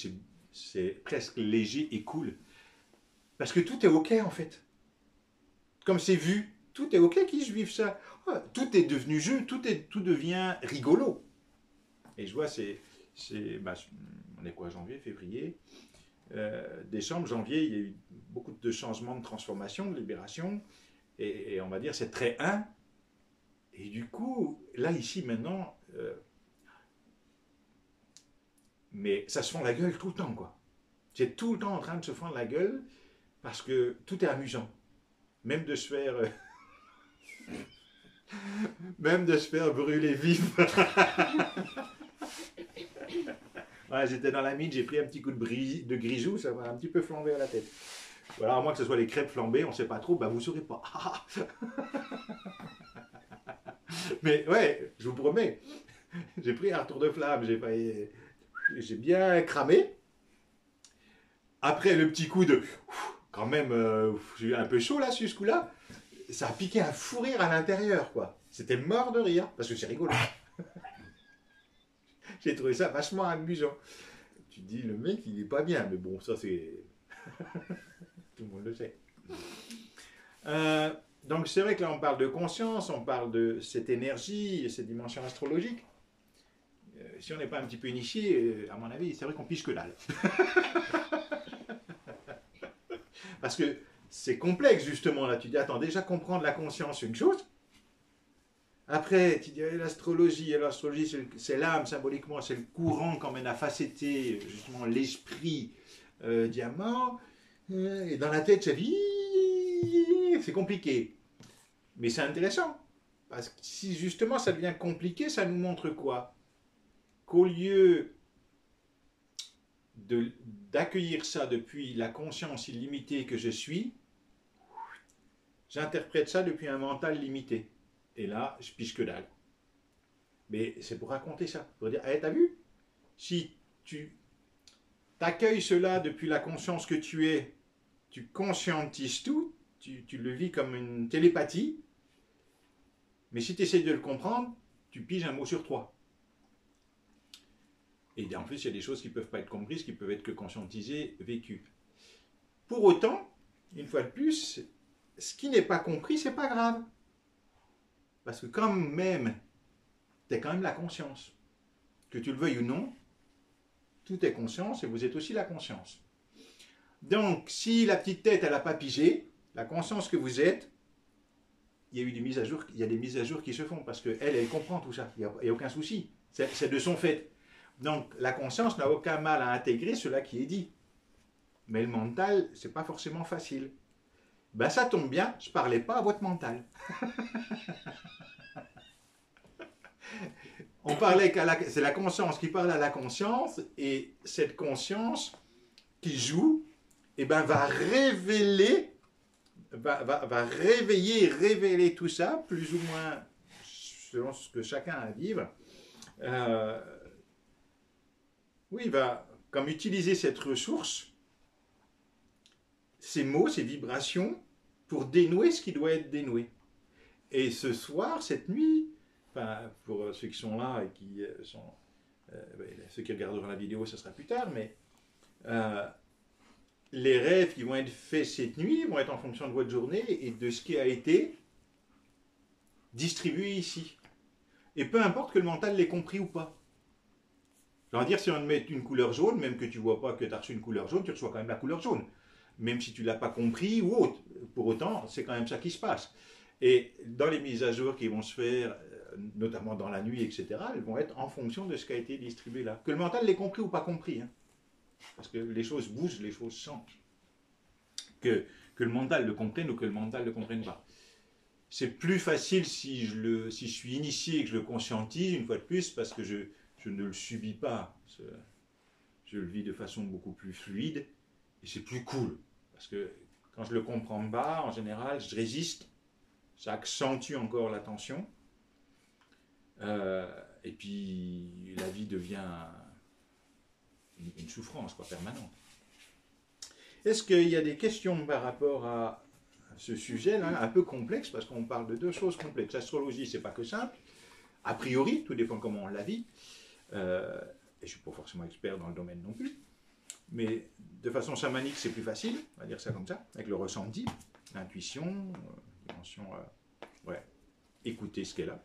c'est presque léger et cool. Parce que tout est OK, en fait. Comme c'est vu, tout est OK qu'ils vivent ça. Tout est devenu jeu, tout devient rigolo. Et je vois, on est quoi, janvier, février, décembre, janvier, il y a eu beaucoup de changements, de transformations, de libération. Et on va dire, c'est très Et du coup, là, ici, maintenant, mais ça se fend la gueule tout le temps, quoi. C'est tout le temps en train de se fendre la gueule parce que tout est amusant. Même de se faire... même de se faire brûler vif. Ouais, j'étais dans la mine, j'ai pris un petit coup de grisou, ça m'a un petit peu flambé à la tête. Voilà, à moins que ce soit les crêpes flambées, on ne sait pas trop, bah vous ne saurez pas. Mais ouais, je vous promets, j'ai pris un retour de flamme, j'ai bien cramé. Après le petit coup de... Quand même, j'ai eu un peu chaud là, sur ce coup-là. Ça a piqué un fou rire à l'intérieur, quoi. C'était mort de rire, parce que c'est rigolo. J'ai trouvé ça vachement amusant. Tu te dis, le mec, il est pas bien, mais bon, ça c'est... Tout le monde le sait. Donc c'est vrai que là, on parle de conscience, on parle de cette énergie, cette dimension astrologique. Si on n'est pas un petit peu initié, à mon avis, c'est vrai qu'on pige que dalle. Parce que c'est complexe, justement, là. Tu dis, attends, déjà comprendre la conscience, c'est une chose. Après, tu dis, l'astrologie, c'est l'âme, symboliquement, c'est le courant qu'emmène à facetter, justement, l'esprit diamant. Et dans la tête, c'est compliqué. Mais c'est intéressant. Parce que si, justement, ça devient compliqué, ça nous montre quoi? Qu'au lieu d'accueillir ça depuis la conscience illimitée que je suis, j'interprète ça depuis un mental limité. Et là, je pige que dalle. Mais c'est pour raconter ça. Pour dire, hey, t'as vu? Si tu t'accueilles cela depuis la conscience que tu es, tu conscientises tout, tu le vis comme une télépathie, mais si tu essaies de le comprendre, tu piges un mot sur trois. Et en plus, il y a des choses qui ne peuvent pas être comprises, qui peuvent être que conscientisées, vécues. Pour autant, une fois de plus, ce qui n'est pas compris, c'est pas grave. Parce que quand même, tu es quand même la conscience. Que tu le veuilles ou non, tout est conscience et vous êtes aussi la conscience. Donc, si la petite tête, elle n'a pas pigé, la conscience que vous êtes, il y a eu des mises à jour, il y a des mises à jour qui se font parce qu'elle, elle comprend tout ça. Il n'y a aucun souci. C'est de son fait. Donc, la conscience n'a aucun mal à intégrer cela qui est dit. Mais le mental, c'est pas forcément facile. Ben, ça tombe bien, je ne parlais pas à votre mental. On parlait c'est la conscience qui parle à la conscience, et cette conscience qui joue, eh ben, va révéler, va révéler tout ça, plus ou moins selon ce que chacun a à vivre. Oui, il va comme utiliser cette ressource, ces mots, ces vibrations, pour dénouer ce qui doit être dénoué. Et ce soir, cette nuit, enfin, pour ceux qui sont là et qui sont... ceux qui regarderont la vidéo, ça sera plus tard, mais les rêves qui vont être faits cette nuit vont être en fonction de votre journée et de ce qui a été distribué ici. Et peu importe que le mental l'ait compris ou pas. Je veux dire, si on te met une couleur jaune, même que tu ne vois pas que tu as reçu une couleur jaune, tu reçois quand même la couleur jaune. Même si tu ne l'as pas compris ou autre. Pour autant, c'est quand même ça qui se passe. Et dans les mises à jour qui vont se faire, notamment dans la nuit, etc., elles vont être en fonction de ce qui a été distribué là. Que le mental l'ait compris ou pas compris. Hein. Parce que les choses bougent, les choses changent. Que le mental le comprenne ou que le mental ne le comprenne pas. C'est plus facile si je suis initié et que je le conscientise, une fois de plus, parce que je ne le subis pas. Je le vis de façon beaucoup plus fluide et c'est plus cool. Parce que quand je ne le comprends pas, en général, je résiste. Ça accentue encore la tension. Et puis, la vie devient une souffrance permanente. Est-ce qu'il y a des questions par rapport à ce sujet-là, un peu complexe, parce qu'on parle de deux choses complexes. L'astrologie, c'est pas que simple, a priori, tout dépend comment on la vit, et je suis pas forcément expert dans le domaine non plus, mais de façon chamanique, c'est plus facile, on va dire ça comme ça, avec le ressenti, l'intuition, dimension, ouais, écouter ce qu'est là.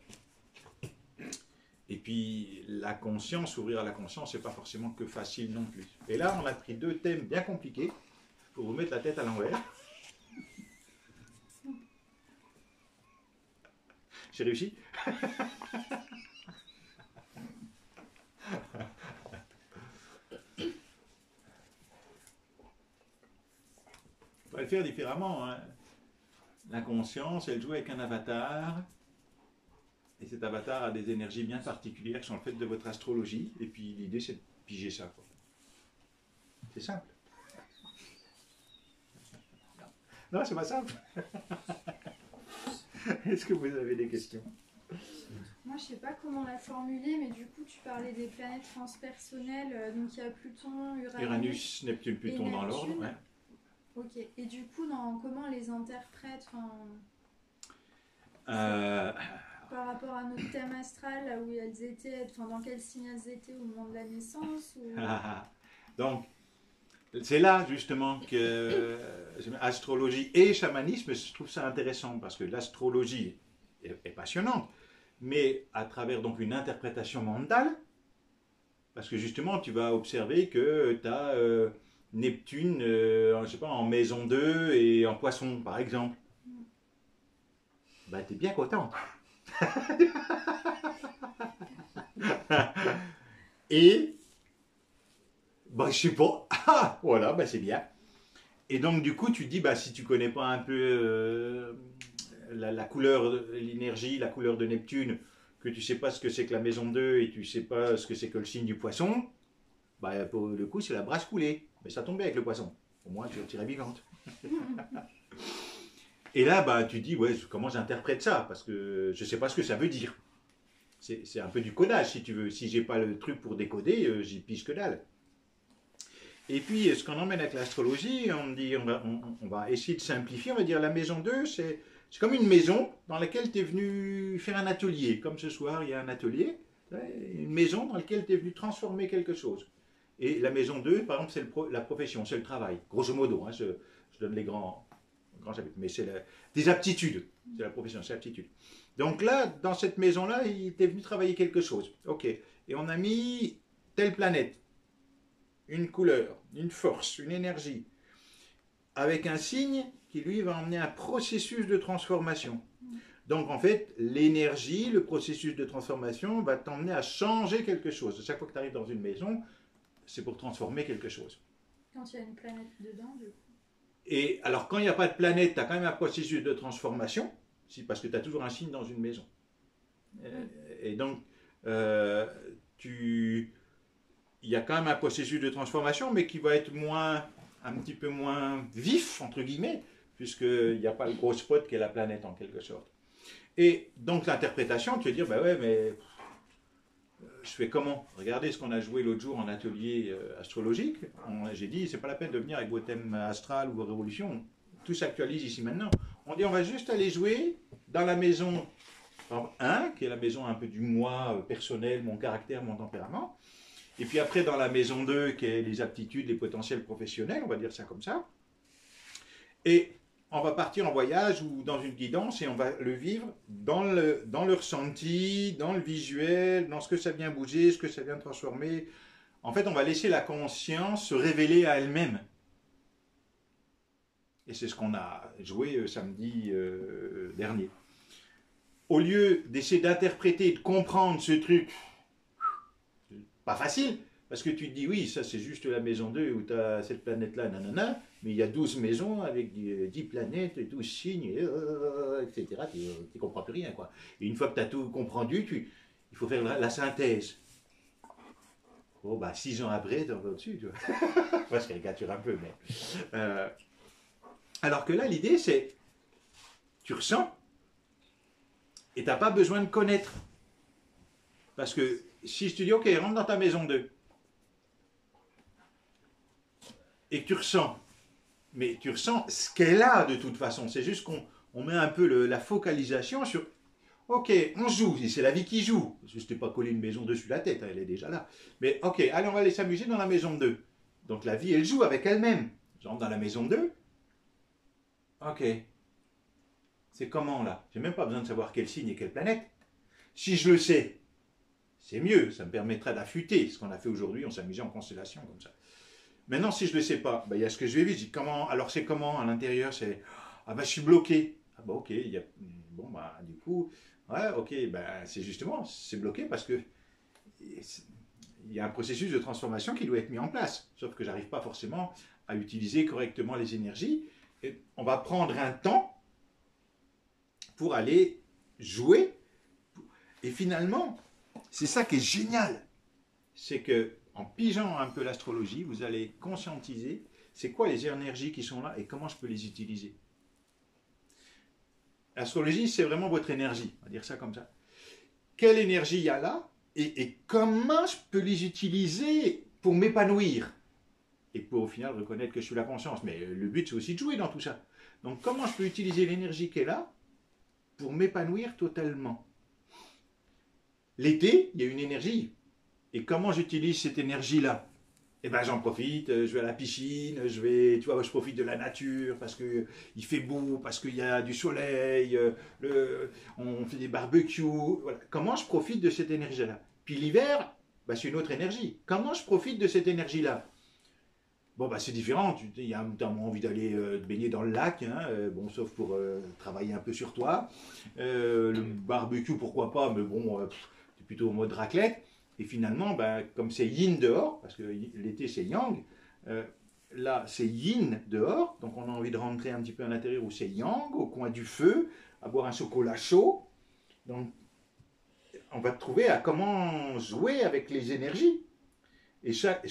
Et puis la conscience, ouvrir à la conscience, c'est pas forcément que facile non plus. Et là, on a pris deux thèmes bien compliqués pour vous mettre la tête à l'envers. J'ai réussi. On va le faire différemment. Hein. La conscience, elle joue avec un avatar. Et cet avatar a des énergies bien particulières qui sont le fait de votre astrologie. Et puis l'idée, c'est de piger ça. C'est simple. Non, c'est pas simple. Est-ce que vous avez des questions? Moi, je sais pas comment la formuler, mais du coup, tu parlais des planètes transpersonnelles. Donc, il y a Pluton, Uranus, Neptune, Pluton dans l'ordre. Ouais. Ok. Et du coup, comment on les interprète par rapport à notre thème astral, là où elles étaient, dans quel signe elles étaient au moment de la naissance ou... Donc, c'est là justement que astrologie et chamanisme, je trouve ça intéressant parce que l'astrologie est passionnante, mais à travers donc une interprétation mentale, parce que justement tu vas observer que tu as Neptune, je sais pas, en maison 2 et en poisson par exemple. Bah, tu es bien content. Et bah, je sais pas. Ah, voilà, bah, c'est bien. Et donc, du coup, tu dis, bah, si tu connais pas un peu la couleur, l'énergie, la couleur de Neptune, que tu sais pas ce que c'est que la maison 2 et tu sais pas ce que c'est que le signe du poisson, bah, pour le coup, c'est la brasse coulée. Mais ça tombe bien avec le poisson. Au moins, tu retirais vivante. Et là, bah, tu dis, ouais, comment j'interprète ça? Parce que je sais pas ce que ça veut dire. C'est un peu du codage, si tu veux. Si j'ai pas le truc pour décoder, j'y pige que dalle. Et puis, ce qu'on emmène avec l'astrologie, on va essayer de simplifier. On va dire la maison 2, c'est comme une maison dans laquelle tu es venu faire un atelier. Comme ce soir, il y a un atelier, une maison dans laquelle tu es venu transformer quelque chose. Et la maison 2, par exemple, c'est la profession, c'est le travail. Grosso modo, hein, je donne les grands chapitres, mais c'est des aptitudes. C'est la profession, c'est l'aptitude. Donc là, dans cette maison-là, il était venu travailler quelque chose. Ok. Et on a mis telle planète, une couleur, une force, une énergie, avec un signe qui, lui, va emmener un processus de transformation. Donc, en fait, l'énergie, le processus de transformation va t'emmener à changer quelque chose. Chaque fois que tu arrives dans une maison, c'est pour transformer quelque chose. Quand il y a une planète dedans, du coup. Et alors, quand il n'y a pas de planète, tu as quand même un processus de transformation, parce que tu as toujours un signe dans une maison. Et donc, il y a quand même un processus de transformation, mais qui va être un petit peu moins vif, entre guillemets, puisqu'il n'y a pas le gros spot qui est la planète, en quelque sorte. Et donc, l'interprétation, tu vas dire, bah ouais, mais je fais comment? Regardez ce qu'on a joué l'autre jour en atelier astrologique. J'ai dit, c'est pas la peine de venir avec vos thèmes astral ou vos révolutions. Tout s'actualise ici maintenant. On dit, on va juste aller jouer dans la maison 1, qui est la maison un peu du moi personnel, mon caractère, mon tempérament. Et puis après, dans la maison 2, qui est les aptitudes, les potentiels professionnels, on va dire ça comme ça. Et on va partir en voyage ou dans une guidance et on va le vivre dans le ressenti, dans le visuel, dans ce que ça vient bouger, ce que ça vient transformer. En fait, on va laisser la conscience se révéler à elle-même. Et c'est ce qu'on a joué samedi dernier. Au lieu d'essayer d'interpréter et de comprendre ce truc, pas facile, parce que tu te dis, oui, ça c'est juste la maison 2 où tu as cette planète-là, nanana, mais il y a 12 maisons avec 10 planètes, 12 signes, etc. Tu ne comprends plus rien, quoi. Et une fois que tu as tout comprendu, il faut faire la synthèse. Bon, bah, 6 ans après, tu en vas au-dessus, tu vois. Moi, je caricature un peu, mais... alors que là, l'idée, c'est... Tu ressens, et tu n'as pas besoin de connaître. Parce que si je te dis, ok, rentre dans ta maison 2, et que tu ressens, Mais tu ressens ce qu'elle a de toute façon. C'est juste qu'on met un peu la focalisation sur ok, on joue, c'est la vie qui joue. Je ne t'ai pas collé une maison dessus la tête, elle est déjà là. Mais ok, allez, on va aller s'amuser dans la maison 2. Donc la vie, elle joue avec elle-même. J'entre dans la maison 2. Ok. C'est comment là? J'ai même pas besoin de savoir quel signe et quelle planète. Si je le sais, c'est mieux. Ça me permettra d'affûter ce qu'on a fait aujourd'hui. On s'amusait en constellation comme ça. Maintenant, si je ne le sais pas, il y a ce que je vais vivre. Je dis comment? Alors c'est comment à l'intérieur? C'est ah je suis bloqué. Ah ok. Bon du coup. Ouais, ok, c'est justement, c'est bloqué parce que il y a un processus de transformation qui doit être mis en place. Sauf que j'arrive pas forcément à utiliser correctement les énergies. Et on va prendre un temps pour aller jouer. Et finalement, c'est ça qui est génial. C'est que en pigeant un peu l'astrologie, vous allez conscientiser c'est quoi les énergies qui sont là et comment je peux les utiliser. L'astrologie, c'est vraiment votre énergie, on va dire ça comme ça. Quelle énergie il y a là et comment je peux les utiliser pour m'épanouir et pour au final reconnaître que je suis la conscience. Mais le but, c'est aussi de jouer dans tout ça. Donc, comment je peux utiliser l'énergie qui est là pour m'épanouir totalement. L'été, il y a une énergie. Et comment j'utilise cette énergie-là? Eh ben, j'en profite, je vais à la piscine, je profite de la nature parce que il fait beau, parce qu'il y a du soleil, on fait des barbecues. Voilà. Comment je profite de cette énergie-là? Puis l'hiver, c'est une autre énergie. Comment je profite de cette énergie-là? Bon, c'est différent. Il y a notamment envie d'aller te baigner dans le lac, hein, sauf pour travailler un peu sur toi. Le barbecue, pourquoi pas, mais bon, c'est plutôt en mode raclette. Et finalement, comme c'est yin dehors, parce que l'été c'est yang, là c'est yin dehors, donc on a envie de rentrer un petit peu à l'intérieur où c'est yang, au coin du feu, à boire un chocolat chaud. Donc on va trouver à comment jouer avec les énergies. Et chaque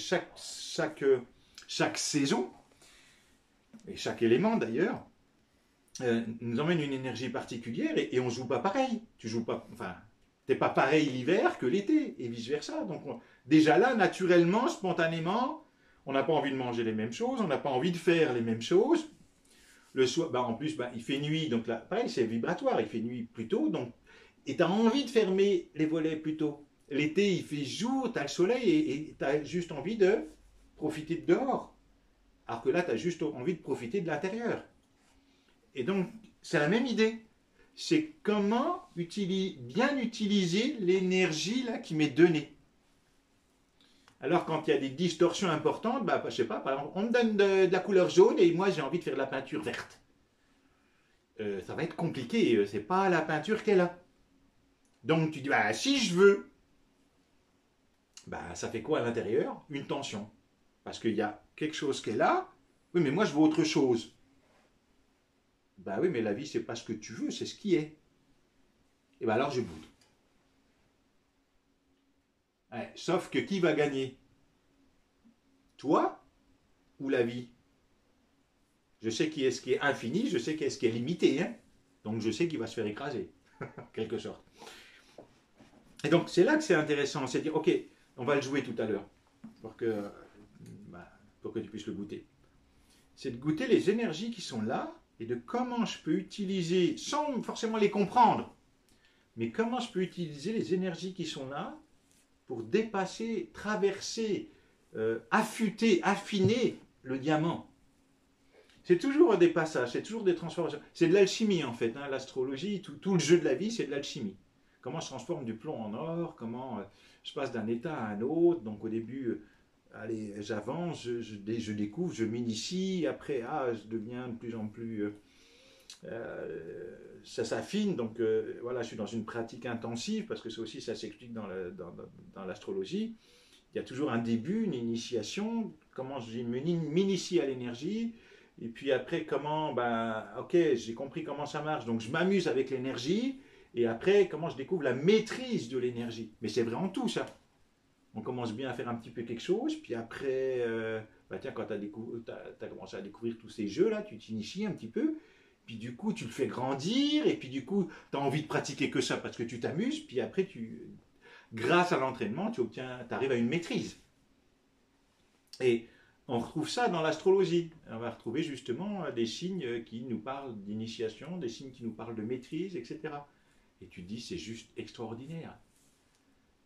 saison, et chaque élément d'ailleurs, nous emmène une énergie particulière et on ne joue pas pareil. Tu joues pas, t'es pas pareil l'hiver que l'été et vice versa. Donc déjà là, naturellement, spontanément, on n'a pas envie de manger les mêmes choses, on n'a pas envie de faire les mêmes choses. Le soir, en plus, il fait nuit, donc là, pareil, c'est vibratoire, il fait nuit plus tôt, donc et tu as envie de fermer les volets plus tôt. L'été, il fait jour, tu as le soleil et tu as juste envie de profiter de dehors. Alors que là, tu as juste envie de profiter de l'intérieur. Et donc, c'est la même idée. C'est comment bien utiliser l'énergie là qui m'est donnée. Alors, quand il y a des distorsions importantes, je sais pas, par exemple, on me donne de la couleur jaune et moi, j'ai envie de faire de la peinture verte. Ça va être compliqué, c'est pas la peinture qu'elle a. Donc, tu dis, si je veux, ça fait quoi à l'intérieur? Une tension. Parce qu'il y a quelque chose qui est là. Oui, mais moi, je veux autre chose. Oui, mais la vie, c'est pas ce que tu veux, c'est ce qui est. Et alors, je boude. Ouais, sauf que qui va gagner? Toi ou la vie? Je sais qui est ce qui est infini, je sais qui est ce qui est limité. Hein, donc, je sais qu'il va se faire écraser, en quelque sorte. Et donc, c'est là que c'est intéressant. C'est de dire, ok, on va le jouer tout à l'heure, pour que tu puisses le goûter. C'est de goûter les énergies qui sont là, et de comment je peux utiliser, sans forcément les comprendre, mais comment je peux utiliser les énergies qui sont là pour dépasser, traverser, affûter, affiner le diamant. C'est toujours des passages, c'est toujours des transformations. C'est de l'alchimie en fait, hein, l'astrologie, tout le jeu de la vie, c'est de l'alchimie. Comment je transforme du plomb en or, comment je passe d'un état à un autre. Donc au début, j'avance, je découvre, je m'initie, après, je deviens de plus en plus... ça s'affine, donc je suis dans une pratique intensive, parce que ça s'explique dans l'astrologie. Il y a toujours un début, une initiation, comment je m'initie à l'énergie, et puis après, comment, ok, j'ai compris comment ça marche, donc je m'amuse avec l'énergie, et après, comment je découvre la maîtrise de l'énergie. Mais c'est vraiment tout ça. On commence bien à faire un petit peu quelque chose, puis après, quand tu as commencé à découvrir tous ces jeux-là, tu t'inities un petit peu, puis du coup, tu le fais grandir, et puis du coup, tu as envie de pratiquer que ça parce que tu t'amuses, puis après, grâce à l'entraînement, tu arrives à une maîtrise. Et on retrouve ça dans l'astrologie. On va retrouver justement des signes qui nous parlent d'initiation, des signes qui nous parlent de maîtrise, etc. Et tu te dis, c'est juste extraordinaire.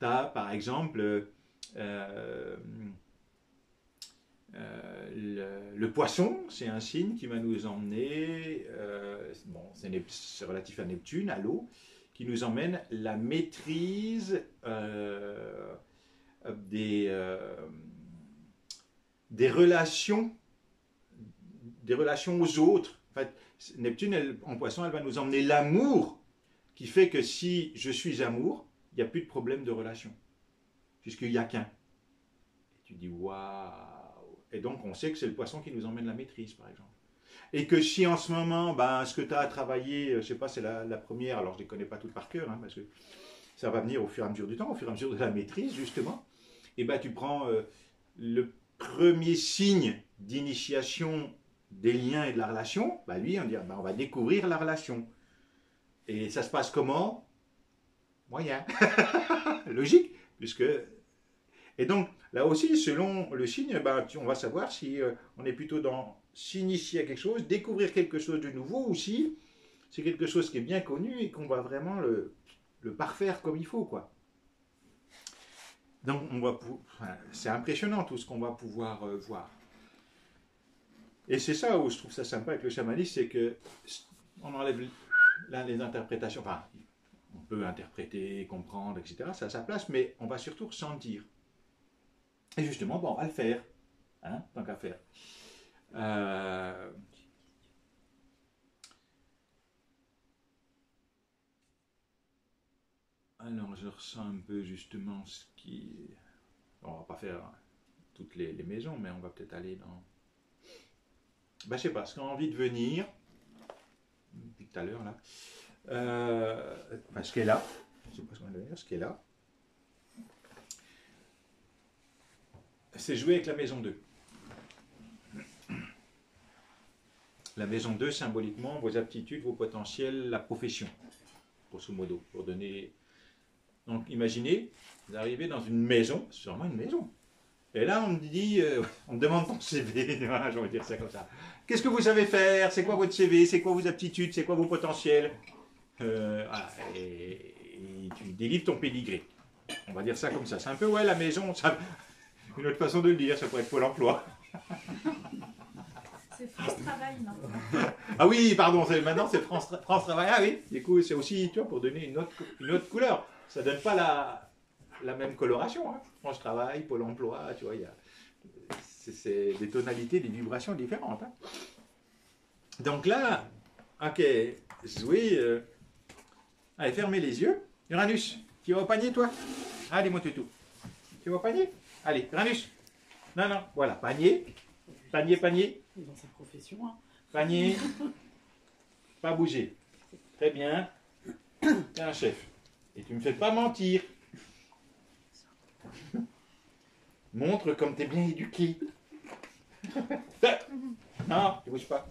Tu as, par exemple, le poisson, c'est un signe qui va nous emmener, bon, c'est relatif à Neptune, à l'eau, qui nous emmène la maîtrise des relations aux autres. En fait, Neptune, en poisson, elle va nous emmener l'amour, qui fait que si je suis amour, il n'y a plus de problème de relation, puisqu'il n'y a qu'un. Et tu dis, waouh! Et donc, on sait que c'est le poisson qui nous emmène la maîtrise, par exemple. Et que si en ce moment, ben, ce que tu as à travailler, je ne sais pas, c'est la première, alors je ne les connais pas toutes par cœur, hein, parce que ça va venir au fur et à mesure du temps, au fur et à mesure de la maîtrise, justement, et ben tu prends le premier signe d'initiation des liens et de la relation, ben lui, on dit, ben, on va découvrir la relation. Et ça se passe comment? Moyen. Logique, puisque... Et donc, là aussi, selon le signe, ben, on va savoir si on est plutôt dans s'initier à quelque chose, découvrir quelque chose de nouveau, ou si c'est quelque chose qui est bien connu et qu'on va vraiment le parfaire comme il faut, quoi. Donc, c'est impressionnant tout ce qu'on va pouvoir voir. Et c'est ça où je trouve ça sympa avec le chamanisme, c'est que on enlève les interprétations. Enfin, on peut interpréter, comprendre, etc. Ça a sa place, mais on va surtout ressentir. Et justement, bon, on va le faire, hein, tant qu'à faire. Alors, je ressens un peu justement ce qui... On va pas faire toutes les maisons, mais on va peut-être aller dans... Ben, je sais pas, ce qu'on a envie de venir, depuis tout à l'heure, là, ce qui est là, je sais pas ce qu'on va dire, ce qui est là, c'est jouer avec la maison 2. La maison 2, symboliquement, vos aptitudes, vos potentiels, la profession, grosso modo, pour donner... Donc, imaginez, vous arrivez dans une maison, c'est vraiment une maison. Et là, on me dit, on me demande ton CV, voilà, je vais dire ça comme ça. Qu'est-ce que vous savez faire? C'est quoi votre CV? C'est quoi vos aptitudes? C'est quoi vos potentiels? Et tu délivres ton pédigré. On va dire ça comme ça. C'est un peu, ouais, la maison, ça... une autre façon de le dire, ça pourrait être Pôle emploi. C'est France Travail maintenant. Ah oui, pardon, maintenant c'est France Travail. Ah oui, du coup, c'est aussi, tu vois, pour donner une autre couleur. Ça ne donne pas la même coloration. Hein. France Travail, Pôle emploi, tu vois, c'est des tonalités, des vibrations différentes. Hein. Donc là, ok, jouer. Allez, fermez les yeux. Uranus, tu vas au panier, toi? Allez, mon toutou. Tu vas au panier? Allez, Uranus. Non, non, voilà, panier. Panier. Dans sa profession. Hein. Panier. Pas bouger. Très bien. T'es un chef. Et tu me fais pas mentir. Montre comme t'es bien éduqué. Non, tu bouges pas.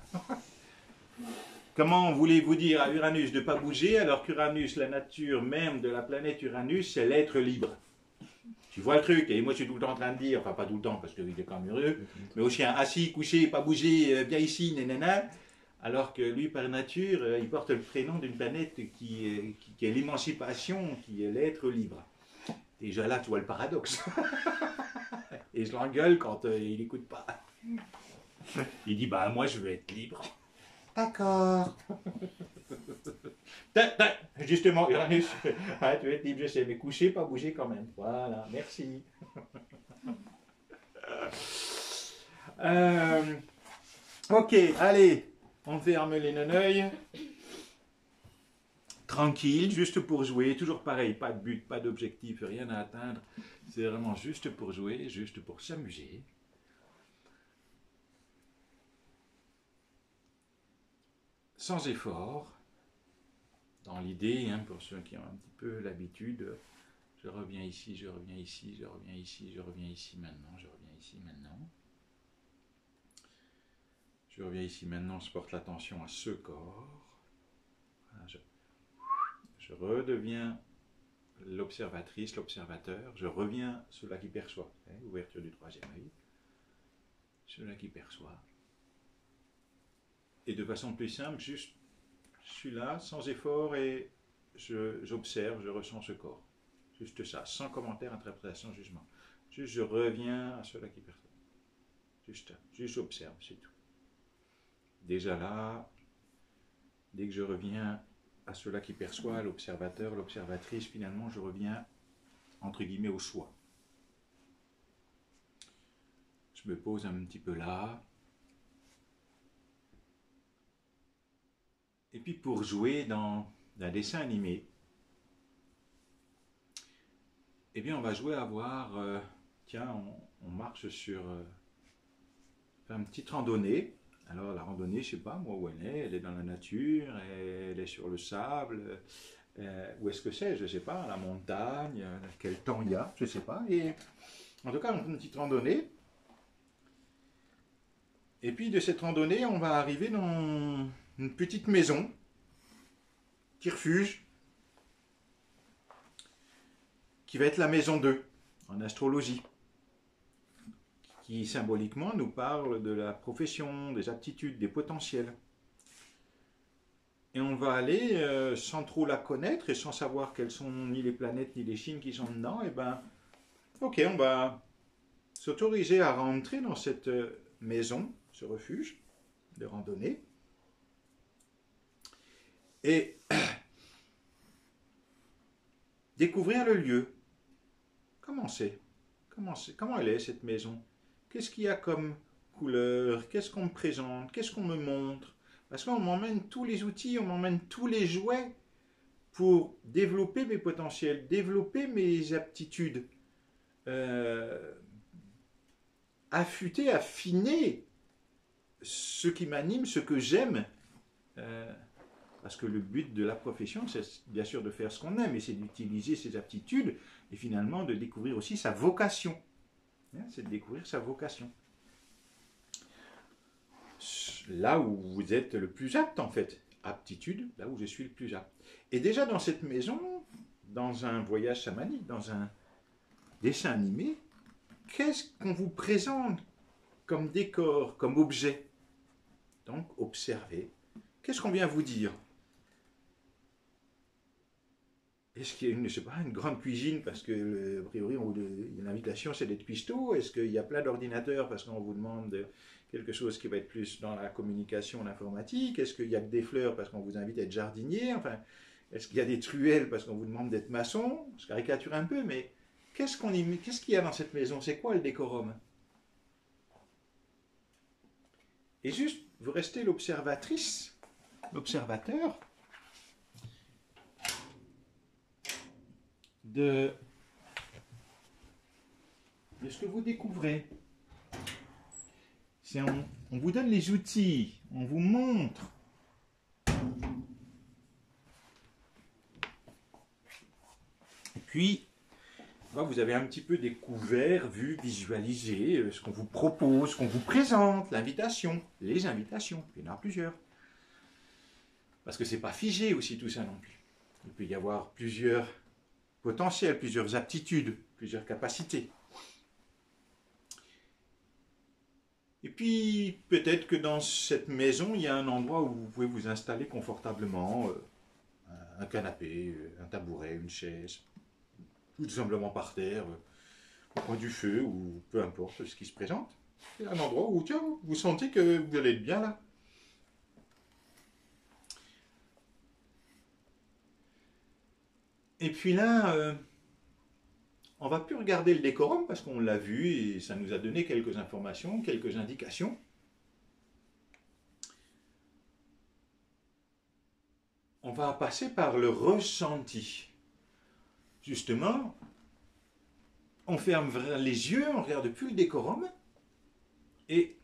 Comment voulez-vous dire à Uranus de ne pas bouger alors qu'Uranus, la nature même de la planète Uranus, c'est l'être libre? Tu vois le truc, et moi je suis tout le temps en train de dire, enfin pas tout le temps parce qu'il est quand même heureux, mais au chien assis, couché, pas bouger, bien ici, nanana, alors que lui par nature, il porte le prénom d'une planète qui est l'émancipation, qui est l'être libre. Déjà là, tu vois le paradoxe. Et je l'engueule quand il n'écoute pas. Il dit, bah moi je veux être libre. D'accord. Justement, Uranus, ouais, tu veux être libre, je sais, mais coucher, pas bouger quand même. Voilà, merci. Ok, allez, on ferme les non-œils. Tranquille, juste pour jouer, toujours pareil, pas de but, pas d'objectif, rien à atteindre. C'est vraiment juste pour jouer, juste pour s'amuser. Sans effort, dans l'idée, hein, pour ceux qui ont un petit peu l'habitude, je reviens ici, je reviens ici, je reviens ici, je reviens ici maintenant, je reviens ici maintenant. Je reviens ici maintenant, je porte l'attention à ce corps. Voilà, je redeviens l'observatrice, l'observateur, je reviens celui qui perçoit, hein, ouverture du troisième œil. cela qui perçoit. Et de façon plus simple, juste, je suis là, sans effort, et j'observe, je ressens ce corps. Juste ça, sans commentaire, interprétation, jugement. Juste, je reviens à cela qui perçoit. Juste j'observe, c'est tout. Déjà là, dès que je reviens à cela qui perçoit, l'observateur, l'observatrice, finalement, je reviens, entre guillemets, au soi. Je me pose un petit peu là. Et puis pour jouer dans un dessin animé, eh bien on va jouer à voir, tiens, on marche sur une petite randonnée. Alors la randonnée, je ne sais pas moi où elle est dans la nature, elle est sur le sable, où est-ce que c'est, je ne sais pas, à la montagne, quel temps il y a, je ne sais pas. Et en tout cas, on fait une petite randonnée. Et puis de cette randonnée, on va arriver dans une petite maison, petit refuge, qui va être la maison 2 en astrologie, qui symboliquement nous parle de la profession, des aptitudes, des potentiels. Et on va aller, sans trop la connaître et sans savoir quelles sont ni les planètes ni les signes qui sont dedans, et ben, ok, on va s'autoriser à rentrer dans cette maison, ce refuge de randonnée, et découvrir le lieu. Comment c'est? Comment elle est cette maison? Qu'est-ce qu'il y a comme couleur? Qu'est-ce qu'on me présente? Qu'est-ce qu'on me montre? Parce qu'on m'emmène tous les outils, on m'emmène tous les jouets pour développer mes potentiels, développer mes aptitudes, affûter, affiner ce qui m'anime, ce que j'aime. Parce que le but de la profession, c'est bien sûr de faire ce qu'on aime, et c'est d'utiliser ses aptitudes, et finalement de découvrir aussi sa vocation. C'est de découvrir sa vocation. Là où vous êtes le plus apte, en fait. Aptitude, là où je suis le plus apte. Et déjà dans cette maison, dans un voyage chamanique, dans un dessin animé, qu'est-ce qu'on vous présente comme décor, comme objet? Donc, observez. Qu'est-ce qu'on vient vous dire? Est-ce qu'il y a une, je sais pas, une grande cuisine parce que, a priori, l'invitation c'est d'être cuistot? Est-ce qu'il y a plein d'ordinateurs parce qu'on vous demande quelque chose qui va être plus dans la communication, l'informatique? Est-ce qu'il y a que des fleurs parce qu'on vous invite à être jardinier? Enfin, est-ce qu'il y a des truelles parce qu'on vous demande d'être maçon? Je caricature un peu, mais qu'est-ce qu'il y a dans cette maison? C'est quoi le décorum? Et juste, vous restez l'observatrice, l'observateur, de ce que vous découvrez. On vous donne les outils, on vous montre. Et puis, là, vous avez un petit peu découvert, vu, visualisé ce qu'on vous propose, ce qu'on vous présente, l'invitation, les invitations, il y en a plusieurs. Parce que c'est pas figé aussi tout ça non plus. Il peut y avoir plusieurs potentiels, plusieurs aptitudes, plusieurs capacités. Et puis, peut-être que dans cette maison, il y a un endroit où vous pouvez vous installer confortablement, un canapé, un tabouret, une chaise, ou tout simplement par terre, au coin du feu, ou peu importe ce qui se présente. C'est un endroit où, tiens, vous sentez que vous allez être bien là. Et puis là, on ne va plus regarder le décorum parce qu'on l'a vu et ça nous a donné quelques informations, quelques indications. On va passer par le ressenti. Justement, on ferme les yeux, on ne regarde plus le décorum et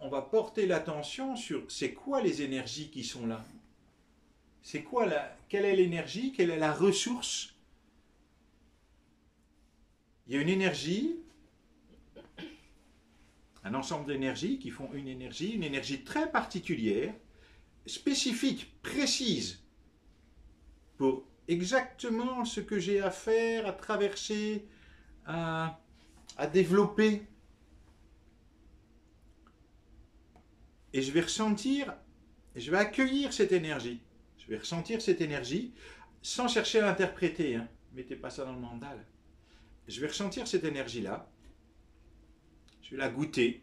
on va porter l'attention sur c'est quoi les énergies qui sont là. C'est quoi quelle est l'énergie, quelle est la ressource? Il y a une énergie, un ensemble d'énergies qui font une énergie très particulière, spécifique, précise, pour exactement ce que j'ai à faire, à traverser, à développer. et je vais ressentir, je vais accueillir cette énergie. Je vais ressentir cette énergie sans chercher à l'interpréter. Hein. Mettez pas ça dans le mandal. Je vais ressentir cette énergie-là. Je vais la goûter.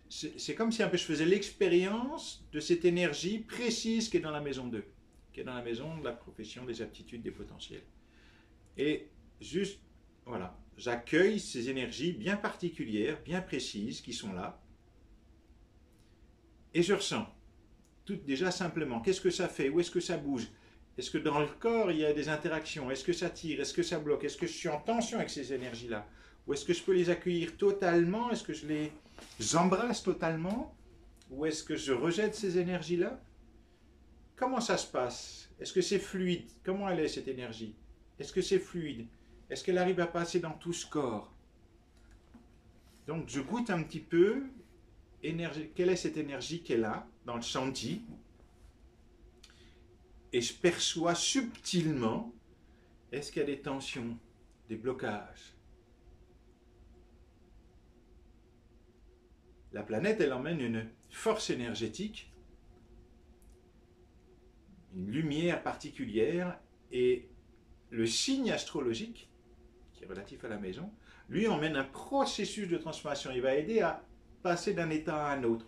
C'est comme si un peu je faisais l'expérience de cette énergie précise qui est dans la maison 2, qui est dans la maison de la profession, des aptitudes, des potentiels. Et juste, voilà, j'accueille ces énergies bien particulières, bien précises, qui sont là. Et je ressens, tout déjà simplement, qu'est-ce que ça fait, où est-ce que ça bouge, est-ce que dans le corps il y a des interactions, est-ce que ça tire, est-ce que ça bloque, est-ce que je suis en tension avec ces énergies-là, ou est-ce que je peux les accueillir totalement, est-ce que je les embrasse totalement, ou est-ce que je rejette ces énergies-là? Comment ça se passe? Est-ce que c'est fluide? Comment elle est cette énergie? Est-ce que c'est fluide? Est-ce qu'elle arrive à passer dans tout ce corps? Donc je goûte un petit peu quelle est cette énergie qu'elle a dans le senti, et je perçois subtilement, est-ce qu'il y a des tensions, des blocages? La planète, elle emmène une force énergétique, une lumière particulière, et le signe astrologique, qui est relatif à la maison, lui emmène un processus de transformation. Il va aider à passer d'un état à un autre.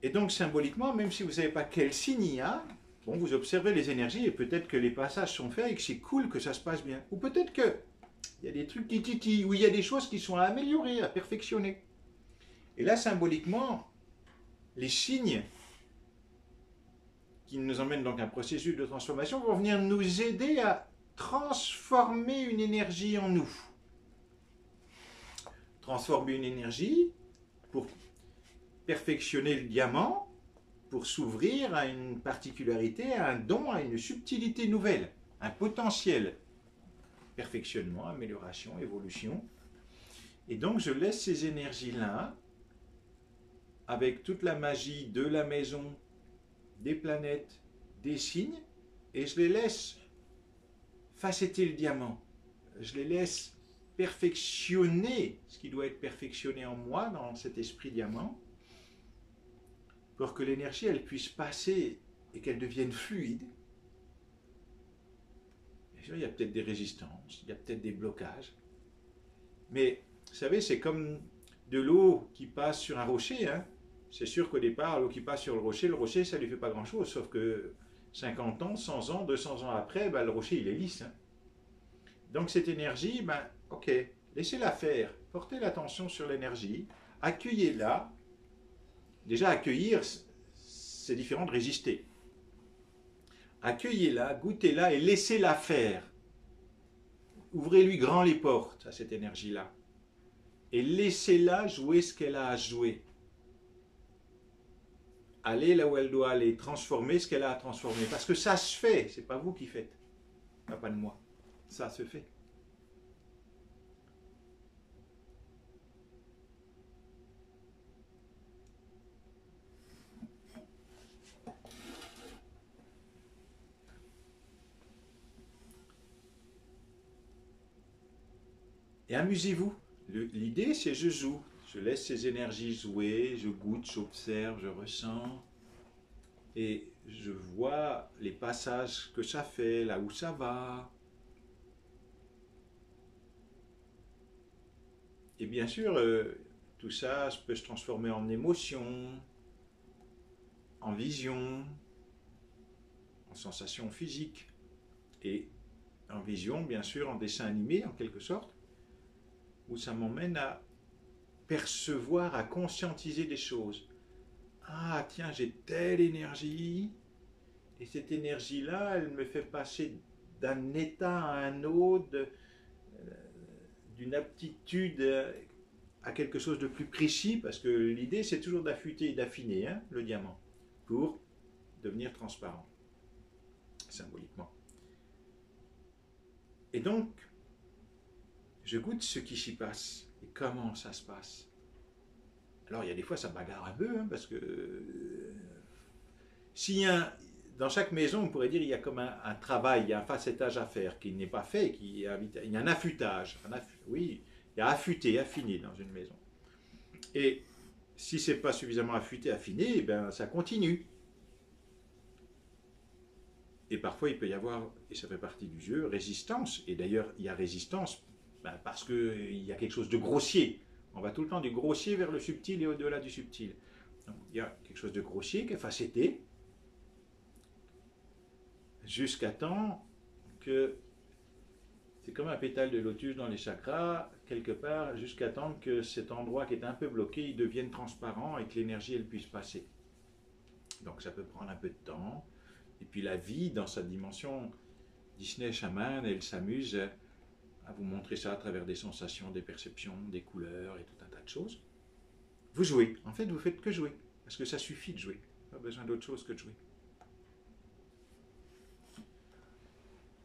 Et donc symboliquement, même si vous ne savez pas quel signe il y a, bon, vous observez les énergies et peut-être que les passages sont faits et que c'est cool, que ça se passe bien. Ou peut-être qu'il y a des trucs qui titillent, ou il y a des choses qui sont à améliorer, à perfectionner. Et là, symboliquement, les signes qui nous emmènent donc à un processus de transformation vont venir nous aider à transformer une énergie en nous. Transformer une énergie pour perfectionner le diamant, pour s'ouvrir à une particularité, à un don, à une subtilité nouvelle, un potentiel. Perfectionnement, amélioration, évolution. Et donc je laisse ces énergies-là, avec toute la magie de la maison, des planètes, des signes, et je les laisse facetter le diamant. Je les laisse perfectionner ce qui doit être perfectionné en moi, dans cet esprit diamant, pour que l'énergie, elle puisse passer et qu'elle devienne fluide. Bien sûr, il y a peut-être des résistances, il y a peut-être des blocages. Mais, vous savez, c'est comme de l'eau qui passe sur un rocher. Hein. C'est sûr qu'au départ, l'eau qui passe sur le rocher, ça ne lui fait pas grand-chose, sauf que 50 ans, 100 ans, 200 ans après, le rocher, il est lisse. Hein. Donc cette énergie, ok, laissez-la faire, portez l'attention sur l'énergie, accueillez-la. Déjà, accueillir, c'est différent de résister. Accueillez-la, goûtez-la et laissez-la faire. Ouvrez-lui grand les portes à cette énergie-là. Et laissez-la jouer ce qu'elle a à jouer. Allez là où elle doit aller, transformer ce qu'elle a à transformer. Parce que ça se fait, c'est pas vous qui faites. Pas de moi. Ça se fait. Et amusez-vous. L'idée, c'est je joue. Je laisse ces énergies jouer, je goûte, j'observe, je ressens. Et je vois les passages que ça fait, là où ça va. Et bien sûr, tout ça peut se transformer en émotion, en vision, en sensation physique. Et en vision, bien sûr, en dessin animé, en quelque sorte, où ça m'emmène à percevoir, à conscientiser des choses. Ah, tiens, j'ai telle énergie, et cette énergie-là, elle me fait passer d'un état à un autre, d'une aptitude à quelque chose de plus précis, parce que l'idée, c'est toujours d'affûter et d'affiner le diamant, pour devenir transparent, symboliquement. Et donc, je goûte ce qui s'y passe, et comment ça se passe. Alors, il y a des fois, ça bagarre un peu, parce que s'il y a dans chaque maison, on pourrait dire, il y a comme un travail, il y a un facettage à faire qui n'est pas fait, il y a un affûtage. Oui, il y a affûter, affiner dans une maison. Et si ce n'est pas suffisamment affûté, affiné, eh ben, ça continue. Et parfois, il peut y avoir, et ça fait partie du jeu, résistance. Et d'ailleurs, il y a résistance parce qu'il y a quelque chose de grossier. On va tout le temps du grossier vers le subtil et au-delà du subtil. Donc, il y a quelque chose de grossier qui est facetté, jusqu'à temps que c'est comme un pétale de lotus dans les chakras, quelque part, jusqu'à temps que cet endroit qui est un peu bloqué, il devienne transparent et que l'énergie, elle puisse passer. Donc ça peut prendre un peu de temps. Et puis la vie, dans sa dimension Disney chaman, elle s'amuse à vous montrer ça à travers des sensations, des perceptions, des couleurs et tout un tas de choses. Vous jouez. En fait, vous faites que jouer. Parce que ça suffit de jouer. Pas besoin d'autre chose que de jouer.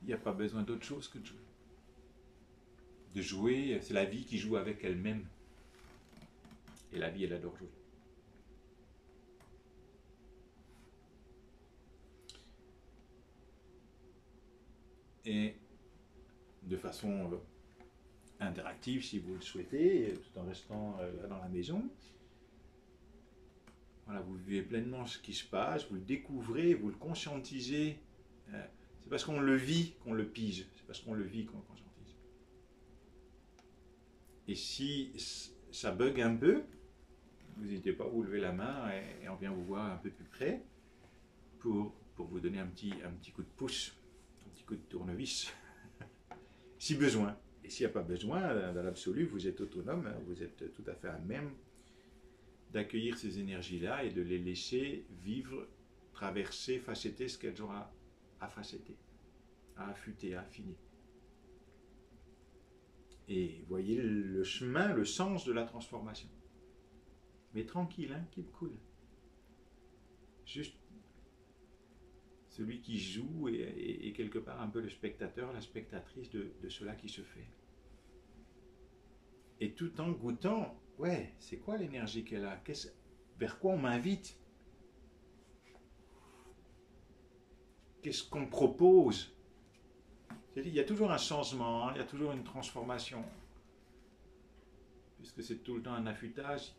Il n'y a pas besoin d'autre chose que de jouer. De jouer, c'est la vie qui joue avec elle-même. Et la vie, elle adore jouer. Et de façon interactive, si vous le souhaitez, tout en restant là dans la maison, voilà, vous vivez pleinement ce qui se passe, vous le découvrez, vous le conscientisez. C'est parce qu'on le vit qu'on le pige, c'est parce qu'on le vit qu'on le conscientise. Et si ça bug un peu, vous n'hésitez pas à vous lever la main et on vient vous voir un peu plus près pour vous donner un petit coup de pouce, un petit coup de tournevis, si besoin. Et s'il n'y a pas besoin, dans l'absolu, vous êtes autonome, vous êtes tout à fait à même d'accueillir ces énergies-là et de les laisser vivre, traverser, facetter ce qu'elles ont à facetter, à affûter, à affiner. Et voyez le chemin, le sens de la transformation. Mais tranquille, hein, qu'il coule. Juste celui qui joue est quelque part un peu le spectateur, la spectatrice de cela qui se fait. Et tout en goûtant, ouais, c'est quoi l'énergie qu'elle a? Vers quoi on m'invite? Qu'est-ce qu'on propose? Il y a toujours un changement, il y a toujours une transformation. Puisque c'est tout le temps un affûtage.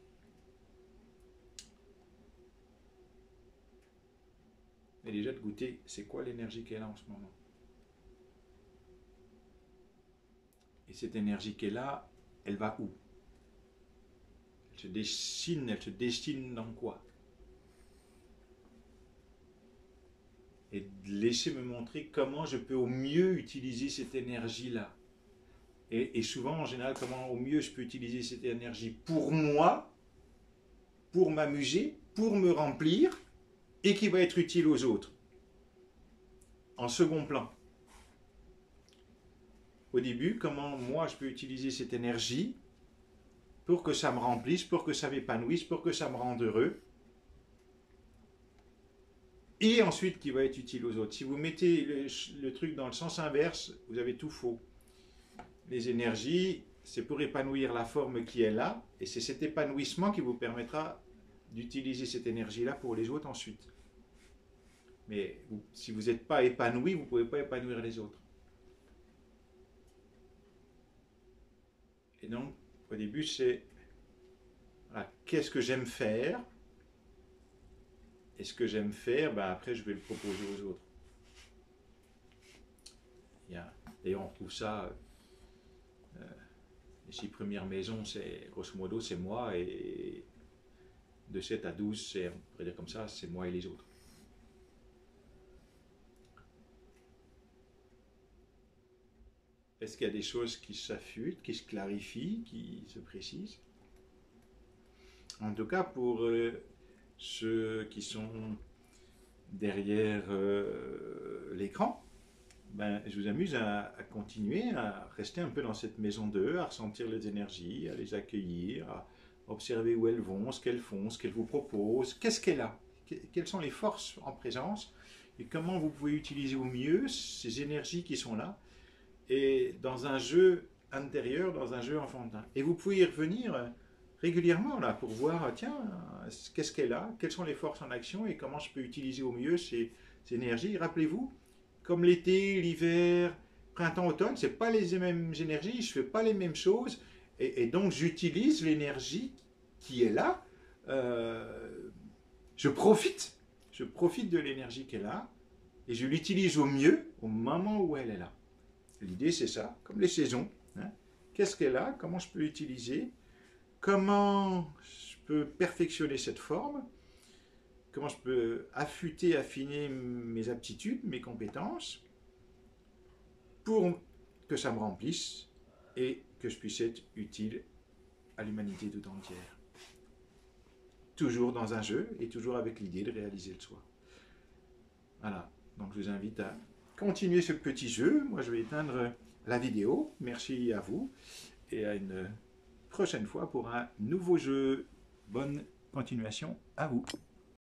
Mais déjà de goûter, c'est quoi l'énergie qu'elle a en ce moment? Et cette énergie qu'elle a, elle va où? Elle se destine dans quoi? Et laissez me montrer comment je peux au mieux utiliser cette énergie-là. Et souvent, en général, comment au mieux je peux utiliser cette énergie pour moi, pour m'amuser, pour me remplir, et qui va être utile aux autres. En second plan. Au début, comment moi je peux utiliser cette énergie pour que ça me remplisse, pour que ça m'épanouisse, pour que ça me rende heureux. Et ensuite qui va être utile aux autres. Si vous mettez le truc dans le sens inverse, vous avez tout faux. Les énergies, c'est pour épanouir la forme qui est là, et c'est cet épanouissement qui vous permettra d'utiliser cette énergie-là pour les autres ensuite. Mais si vous n'êtes pas épanoui, vous ne pouvez pas épanouir les autres. Et donc, au début, c'est voilà, qu'est-ce que j'aime faire? Et ce que j'aime faire, ben après, je vais le proposer aux autres. D'ailleurs, on retrouve ça, les 6 premières maisons, c'est grosso modo, c'est moi, et de 7 à 12, on pourrait dire comme ça, c'est moi et les autres. Est-ce qu'il y a des choses qui s'affûtent, qui se clarifient, qui se précisent? En tout cas, pour ceux qui sont derrière l'écran, ben, je vous amuse à continuer à rester un peu dans cette maison d'eux, à ressentir les énergies, à les accueillir, à observer où elles vont, ce qu'elles font, ce qu'elles vous proposent, qu'est-ce qu'elle a, quelles sont les forces en présence et comment vous pouvez utiliser au mieux ces énergies qui sont là et dans un jeu intérieur, dans un jeu enfantin. Et vous pouvez y revenir régulièrement là pour voir, tiens, qu'est-ce qu'elle a, quelles sont les forces en action et comment je peux utiliser au mieux ces énergies. Rappelez-vous, comme l'été, l'hiver, printemps, automne, c'est pas les mêmes énergies, je fais pas les mêmes choses et donc j'utilise l'énergie qui est là, je profite de l'énergie qu'elle a et je l'utilise au mieux au moment où elle est là. L'idée c'est ça, comme les saisons. Hein. Qu'est-ce qu'elle a? Comment je peux l'utiliser? Comment je peux perfectionner cette forme? Comment je peux affûter, affiner mes aptitudes, mes compétences pour que ça me remplisse et que je puisse être utile à l'humanité tout entière. Toujours dans un jeu et toujours avec l'idée de réaliser le soi. Voilà, donc je vous invite à continuer ce petit jeu. Moi je vais éteindre la vidéo. Merci à vous et à une prochaine fois pour un nouveau jeu. Bonne continuation à vous.